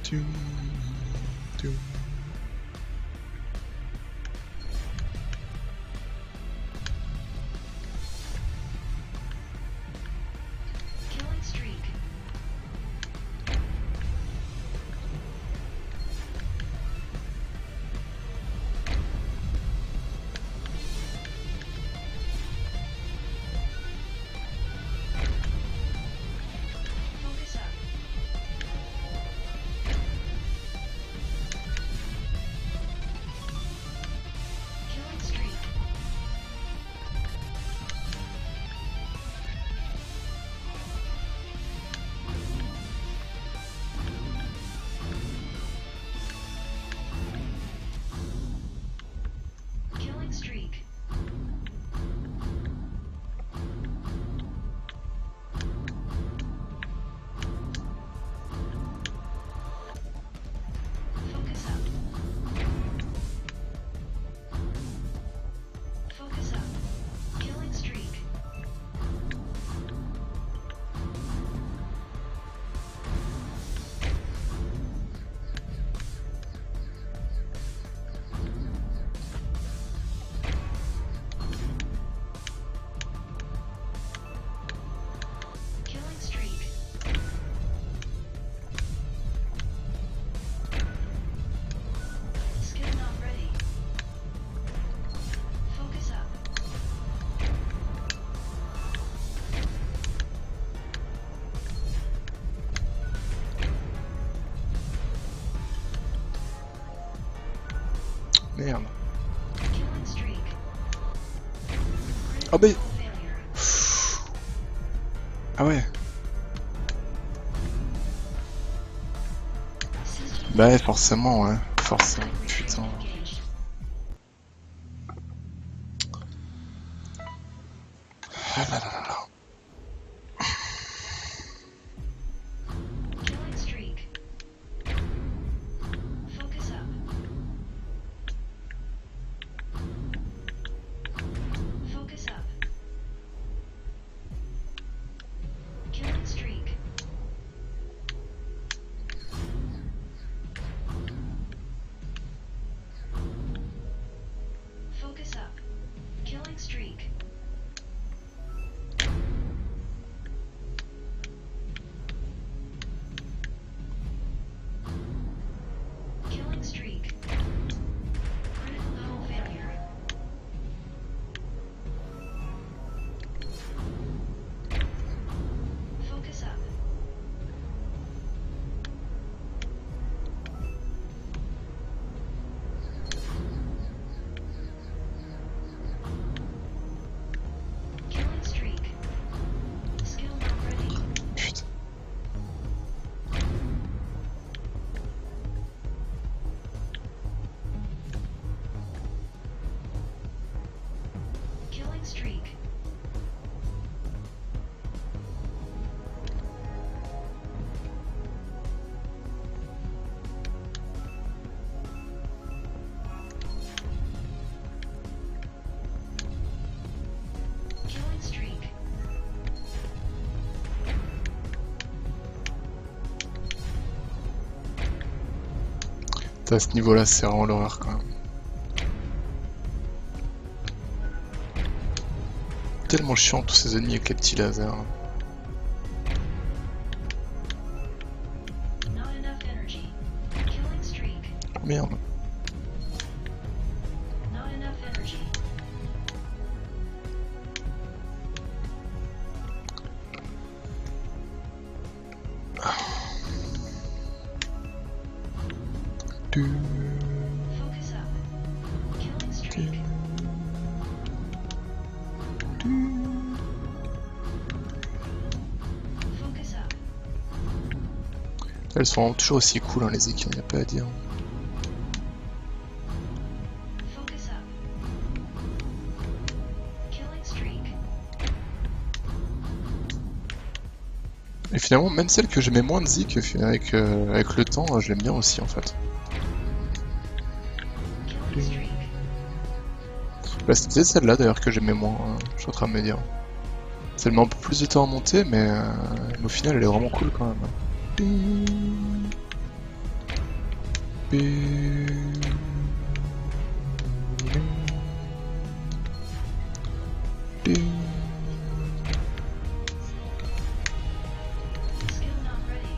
Speaker 1: Tum, tum.
Speaker 2: Killing streak. Focus up. Killing streak. Killing streak. Focus up. Focus up. Killing streak. Killing streak. Skill not ready. Focus up.
Speaker 1: Merde.
Speaker 2: Killing streak.
Speaker 1: Ah bah...
Speaker 2: Failure.
Speaker 1: Ah ouais.
Speaker 2: System
Speaker 1: Bah ouais, forcément, ouais. Forcément,
Speaker 2: retrieval
Speaker 1: putain.
Speaker 2: engaged.
Speaker 1: Ah là là là là.
Speaker 2: Killing streak. Focus up. Focus up. Killing streak. Focus up. Killing streak. Killing streak. Critical level failure. Focus up. Killing streak. Skill not ready.
Speaker 1: Putain.
Speaker 2: Killing streak. Killing streak.
Speaker 1: À ce niveau-là, c'est vraiment l'horreur quand même. Tellement chiant tous ces ennemis avec les petits lasers.
Speaker 2: Not enough energy. Killing streak.
Speaker 1: Merde.
Speaker 2: Not enough energy.
Speaker 1: Tu-
Speaker 2: Focus up. Killing streak. Focus up.
Speaker 1: Elles sont toujours aussi cool, hein, les équipes, y a pas à dire.
Speaker 2: Focus up. Killing streak.
Speaker 1: Et finalement, même celle que j'aimais moins de Zik, avec le temps, je l'aime bien aussi en fait.
Speaker 2: Killing streak.
Speaker 1: Bah, c'était celle-là d'ailleurs que j'aimais moins, je suis en train de me dire. Ça met un peu plus de temps à monter, mais au final elle est vraiment cool quand même.
Speaker 2: Skill not ready.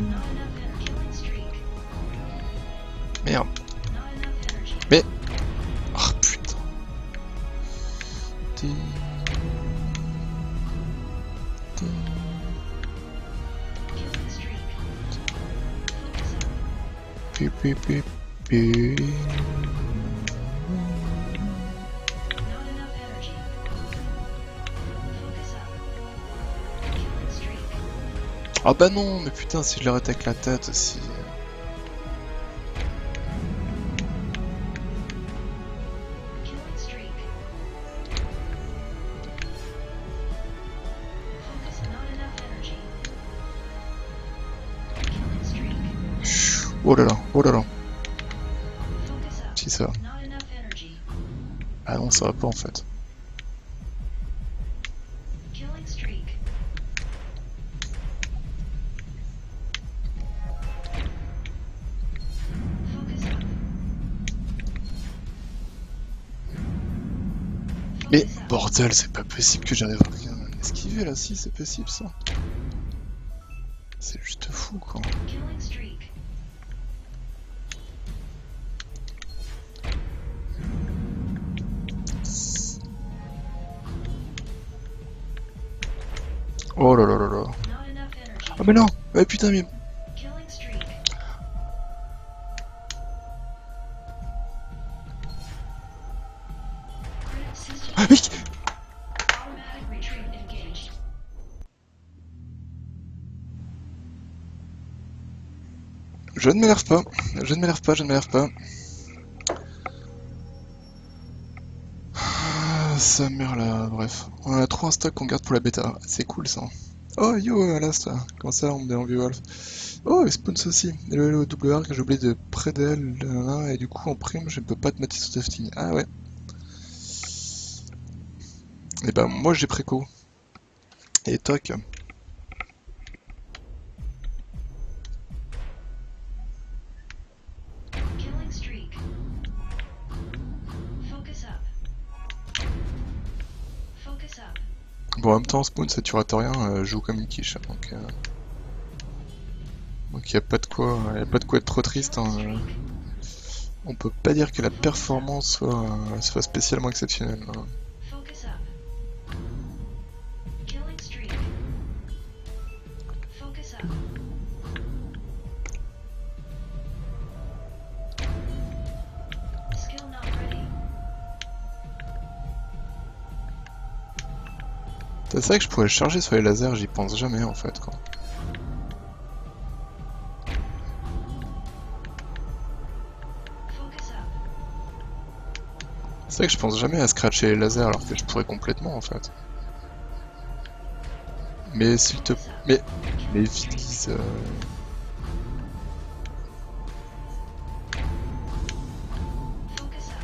Speaker 2: Not enough energy. Killing streak.
Speaker 1: Merde.
Speaker 2: Not enough energy.
Speaker 1: Mais... Ah putain.
Speaker 2: Killing streak. Focus up.
Speaker 1: Pi, pi, pi, pi.
Speaker 2: Not enough energy. Focus up. Killing streak.
Speaker 1: Ah bah non, mais putain, si je l'arrête avec la tête aussi.
Speaker 2: Killing streak. Focus. Not enough energy. Killing streak.
Speaker 1: Oh là là, oh là là.
Speaker 2: Focus up.
Speaker 1: Si ça.
Speaker 2: Not enough energy.
Speaker 1: Ah non, ça va pas en fait.
Speaker 2: Killing streak. Focus up.
Speaker 1: Mais
Speaker 2: Focus up.
Speaker 1: bordel, c'est pas possible que j'arrive à rien esquiver là, si c'est possible ça. C'est juste fou quoi.
Speaker 2: Killing streak.
Speaker 1: Oh là là là là.
Speaker 2: Not enough energy.
Speaker 1: Ah mais non. Ah putain mais...
Speaker 2: Killing streak. Credit system.
Speaker 1: Ah oui.
Speaker 2: Automatic retreat engaged.
Speaker 1: Je ne m'énerve pas. Je ne m'énerve pas, je ne m'énerve pas. Ah, sa mère là, bref. On a 3 stocks qu'on garde pour la bêta. C'est cool ça. Oh yo, là ça. Comment ça, on me dérange Wolf. Oh, et Spoons aussi. Le double arc, j'ai oublié de près d'elle. Et du coup, en prime, je ne peux pas te mettre sur Destiny. Ah ouais. Et bah, moi j'ai préco. Et toc.
Speaker 2: Killing streak. Focus up. Focus up.
Speaker 1: Bon, en même temps, Spoons, ça tu rates rien, joue comme une quiche. Donc y a pas de quoi, être trop triste. Hein. On peut pas dire que la performance soit spécialement exceptionnelle. Hein.
Speaker 2: Focus up. Killing streak. Focus up. Skill not ready.
Speaker 1: C'est vrai que je pourrais charger sur les lasers, j'y pense jamais en fait. Quoi.
Speaker 2: Focus up.
Speaker 1: C'est vrai que je pense jamais à scratcher les lasers alors que je pourrais complètement en fait. Mais s'il te... Mais vite Guise,
Speaker 2: Focus up.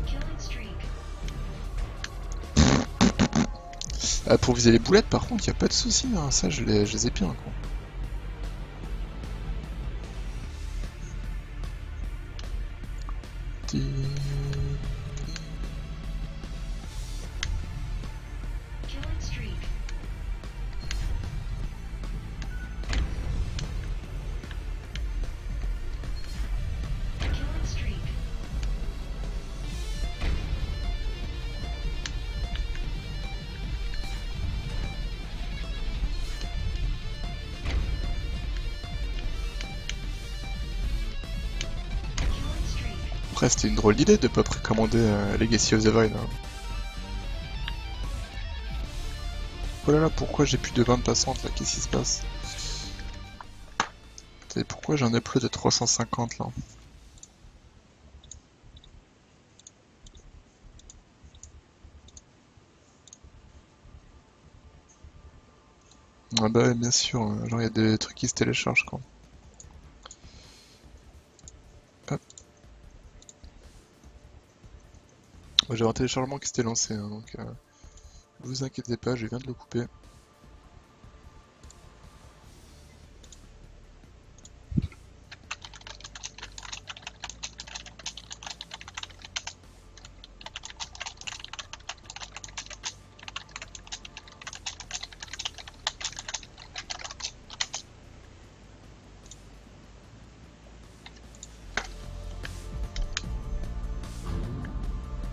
Speaker 2: Killing streak.
Speaker 1: Ah, pour viser les boulettes par contre, y a pas de souci, hein. Ça je les ai bien quoi.
Speaker 2: Killing streak. Killing streak. Killing streak.
Speaker 1: Après c'était une drôle d'idée de pas précommander Legacy of the Void. Hein. Oh là là, pourquoi j'ai plus de bande passante là? Qu'est-ce qui se passe? Et pourquoi j'ai un upload de 350 là? Ah bah ouais, bien sûr, genre il y a des trucs qui se téléchargent quoi. Hop. Moi, j'avais un téléchargement qui s'était lancé, hein, donc ne vous inquiétez pas, je viens de le couper.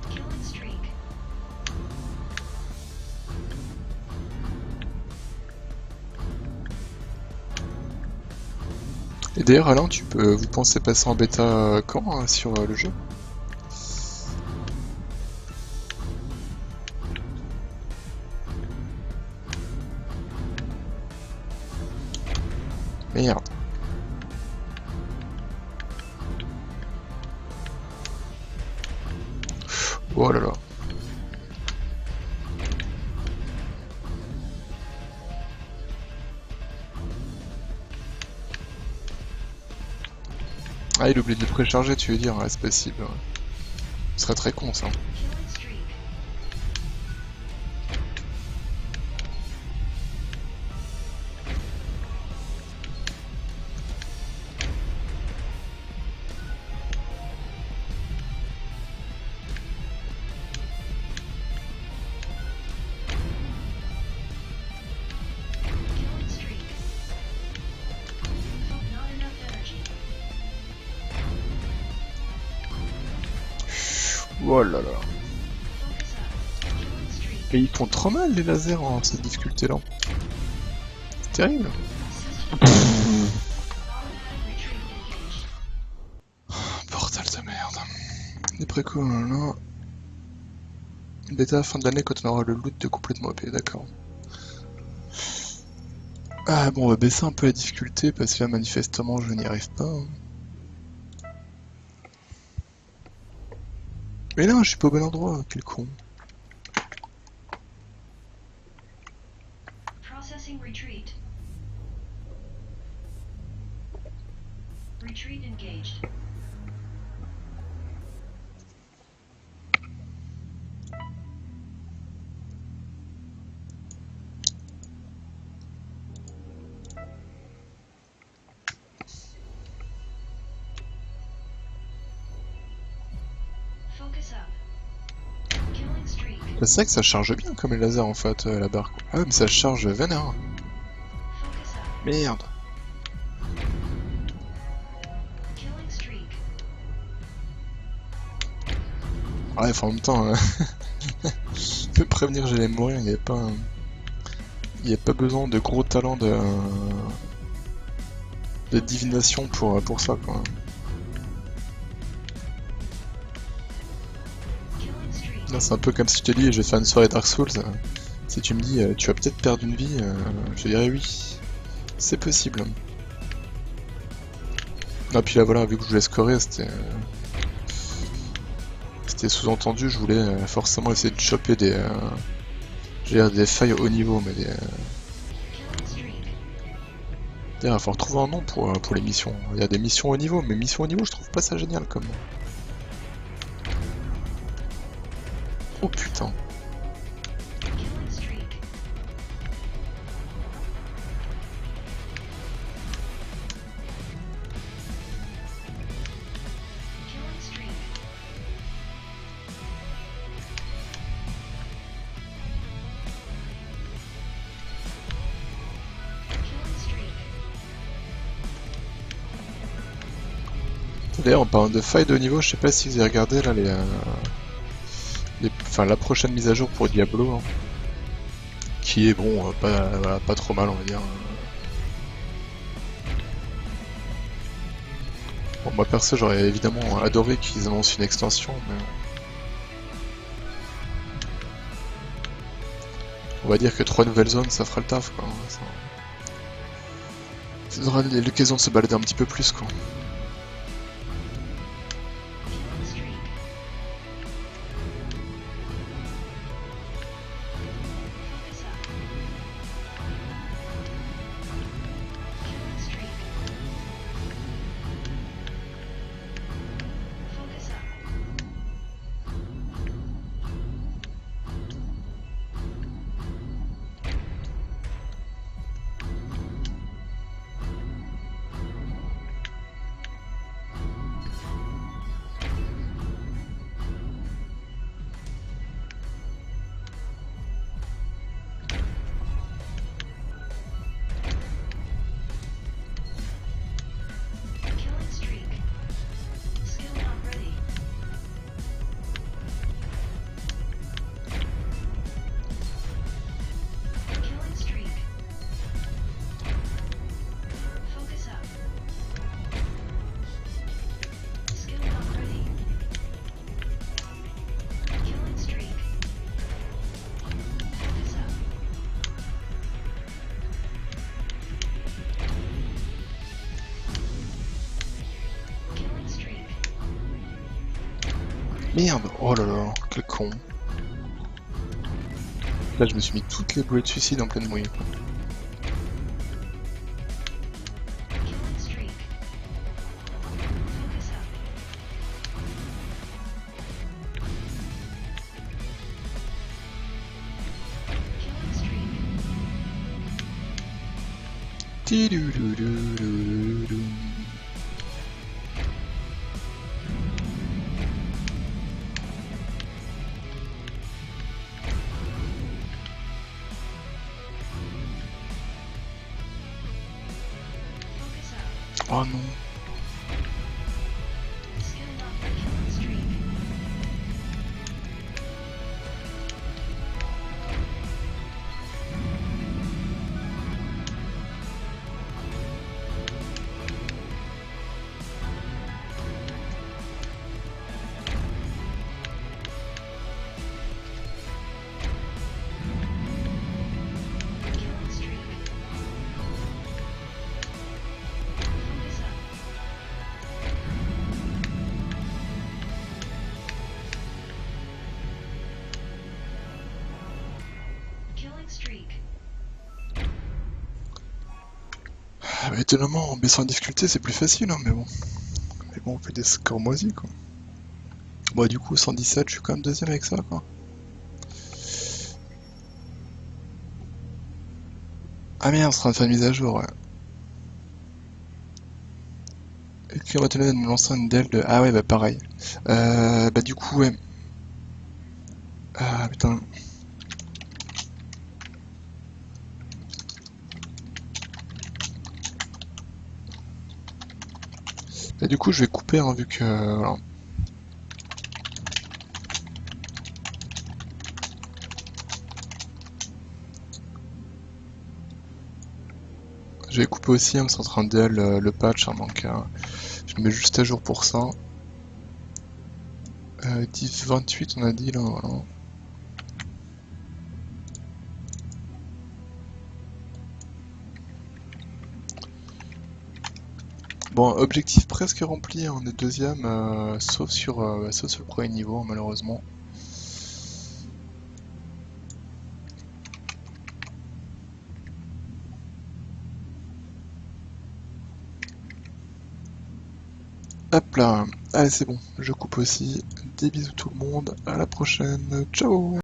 Speaker 2: Killing streak.
Speaker 1: Et d'ailleurs, Alain, vous pensez passer en bêta quand hein, sur le jeu? Merde. Oh là là. Ah, il oublie de le précharger, tu veux dire? Ouais, c'est possible. Ouais. Ce serait très con ça.
Speaker 2: Killing streak. Killing streak. Not enough energy.
Speaker 1: Oh là là.
Speaker 2: Focus up. Killing streak.
Speaker 1: Et ils font trop mal les lasers en cette difficulté là. C'est terrible.
Speaker 2: Automatic retreat engaged.
Speaker 1: Portal de merde. Les précaux là. Bêta à fin de l'année quand on aura le loot de complètement OP, d'accord. Ah bon, on va baisser un peu la difficulté parce que là manifestement je n'y arrive pas. Hein. Mais non, je suis pas au bon endroit, quel con.
Speaker 2: Processing retreat. Retreat engaged. Focus up. Killing streak.
Speaker 1: C'est vrai que ça charge bien comme les lasers en fait, la barre. Ah mais ça charge vénère.
Speaker 2: Focus up.
Speaker 1: Merde.
Speaker 2: Killing streak.
Speaker 1: Ouais, enfin en même temps, me prévenir j'allais mourir, il n'y avait pas... Il n'y a pas besoin de gros talent de divination pour ça quoi.
Speaker 2: Killing streak.
Speaker 1: Là c'est un peu comme si je te dis je vais faire une soirée Dark Souls. Si tu me dis tu vas peut-être perdre une vie, je te dirais oui. C'est possible. Ah puis là voilà, vu que je voulais scorer, c'était sous-entendu, je voulais forcément essayer de choper des failles au haut niveau, mais
Speaker 2: Killing streak.
Speaker 1: il va falloir trouver un nom pour les missions. Il y a des missions haut niveau, mais missions haut niveau je trouve pas ça génial comme nom. Oh putain.
Speaker 2: Killing streak. Killing streak. Killing streak.
Speaker 1: D'ailleurs en parlant de failles de haut niveau, je sais pas si vous avez regardé là enfin la prochaine mise à jour pour Diablo, hein, qui est bon, pas trop mal on va dire. Bon, moi perso j'aurais évidemment adoré qu'ils annoncent une extension, mais on va dire que 3 nouvelles zones ça fera le taf quoi. Ça aura l'occasion de se balader un petit peu plus quoi.
Speaker 2: Killing streak. Focus up. Killing streak. Focus up.
Speaker 1: Merde! Oh là là, quel con. Là, je me suis mis toutes les bouées de suicide en pleine mouille.
Speaker 2: Killing streak. Focus up. Killing streak.
Speaker 1: Tidoudoudoudoudoudou.
Speaker 2: Focus up.
Speaker 1: Oh non.
Speaker 2: Skill up. Killing streak. Killing streak. Focus up. Killing streak.
Speaker 1: Étonnamment, en baissant la difficulté, c'est plus facile, hein, mais bon. Mais bon, on fait des scores moisis, quoi. Bon, du coup, 117, je suis quand même deuxième avec ça, quoi. Ah merde, c'est en train de faire une mise à jour, ouais. Et puis on va te de me lancer un del de... Ah ouais, bah pareil. Bah du coup, ouais. Ah putain. Bah du coup, je vais couper, hein, vu que... voilà. Je vais couper aussi, hein, c'est en train de le patch, hein, donc je le mets juste à jour pour ça. 10-28 on a dit là, voilà. Bon, objectif presque rempli, hein, on est deuxième, sauf sur le premier niveau, hein, malheureusement. Hop là, allez c'est bon, je coupe aussi. Des bisous tout le monde, à la prochaine, ciao!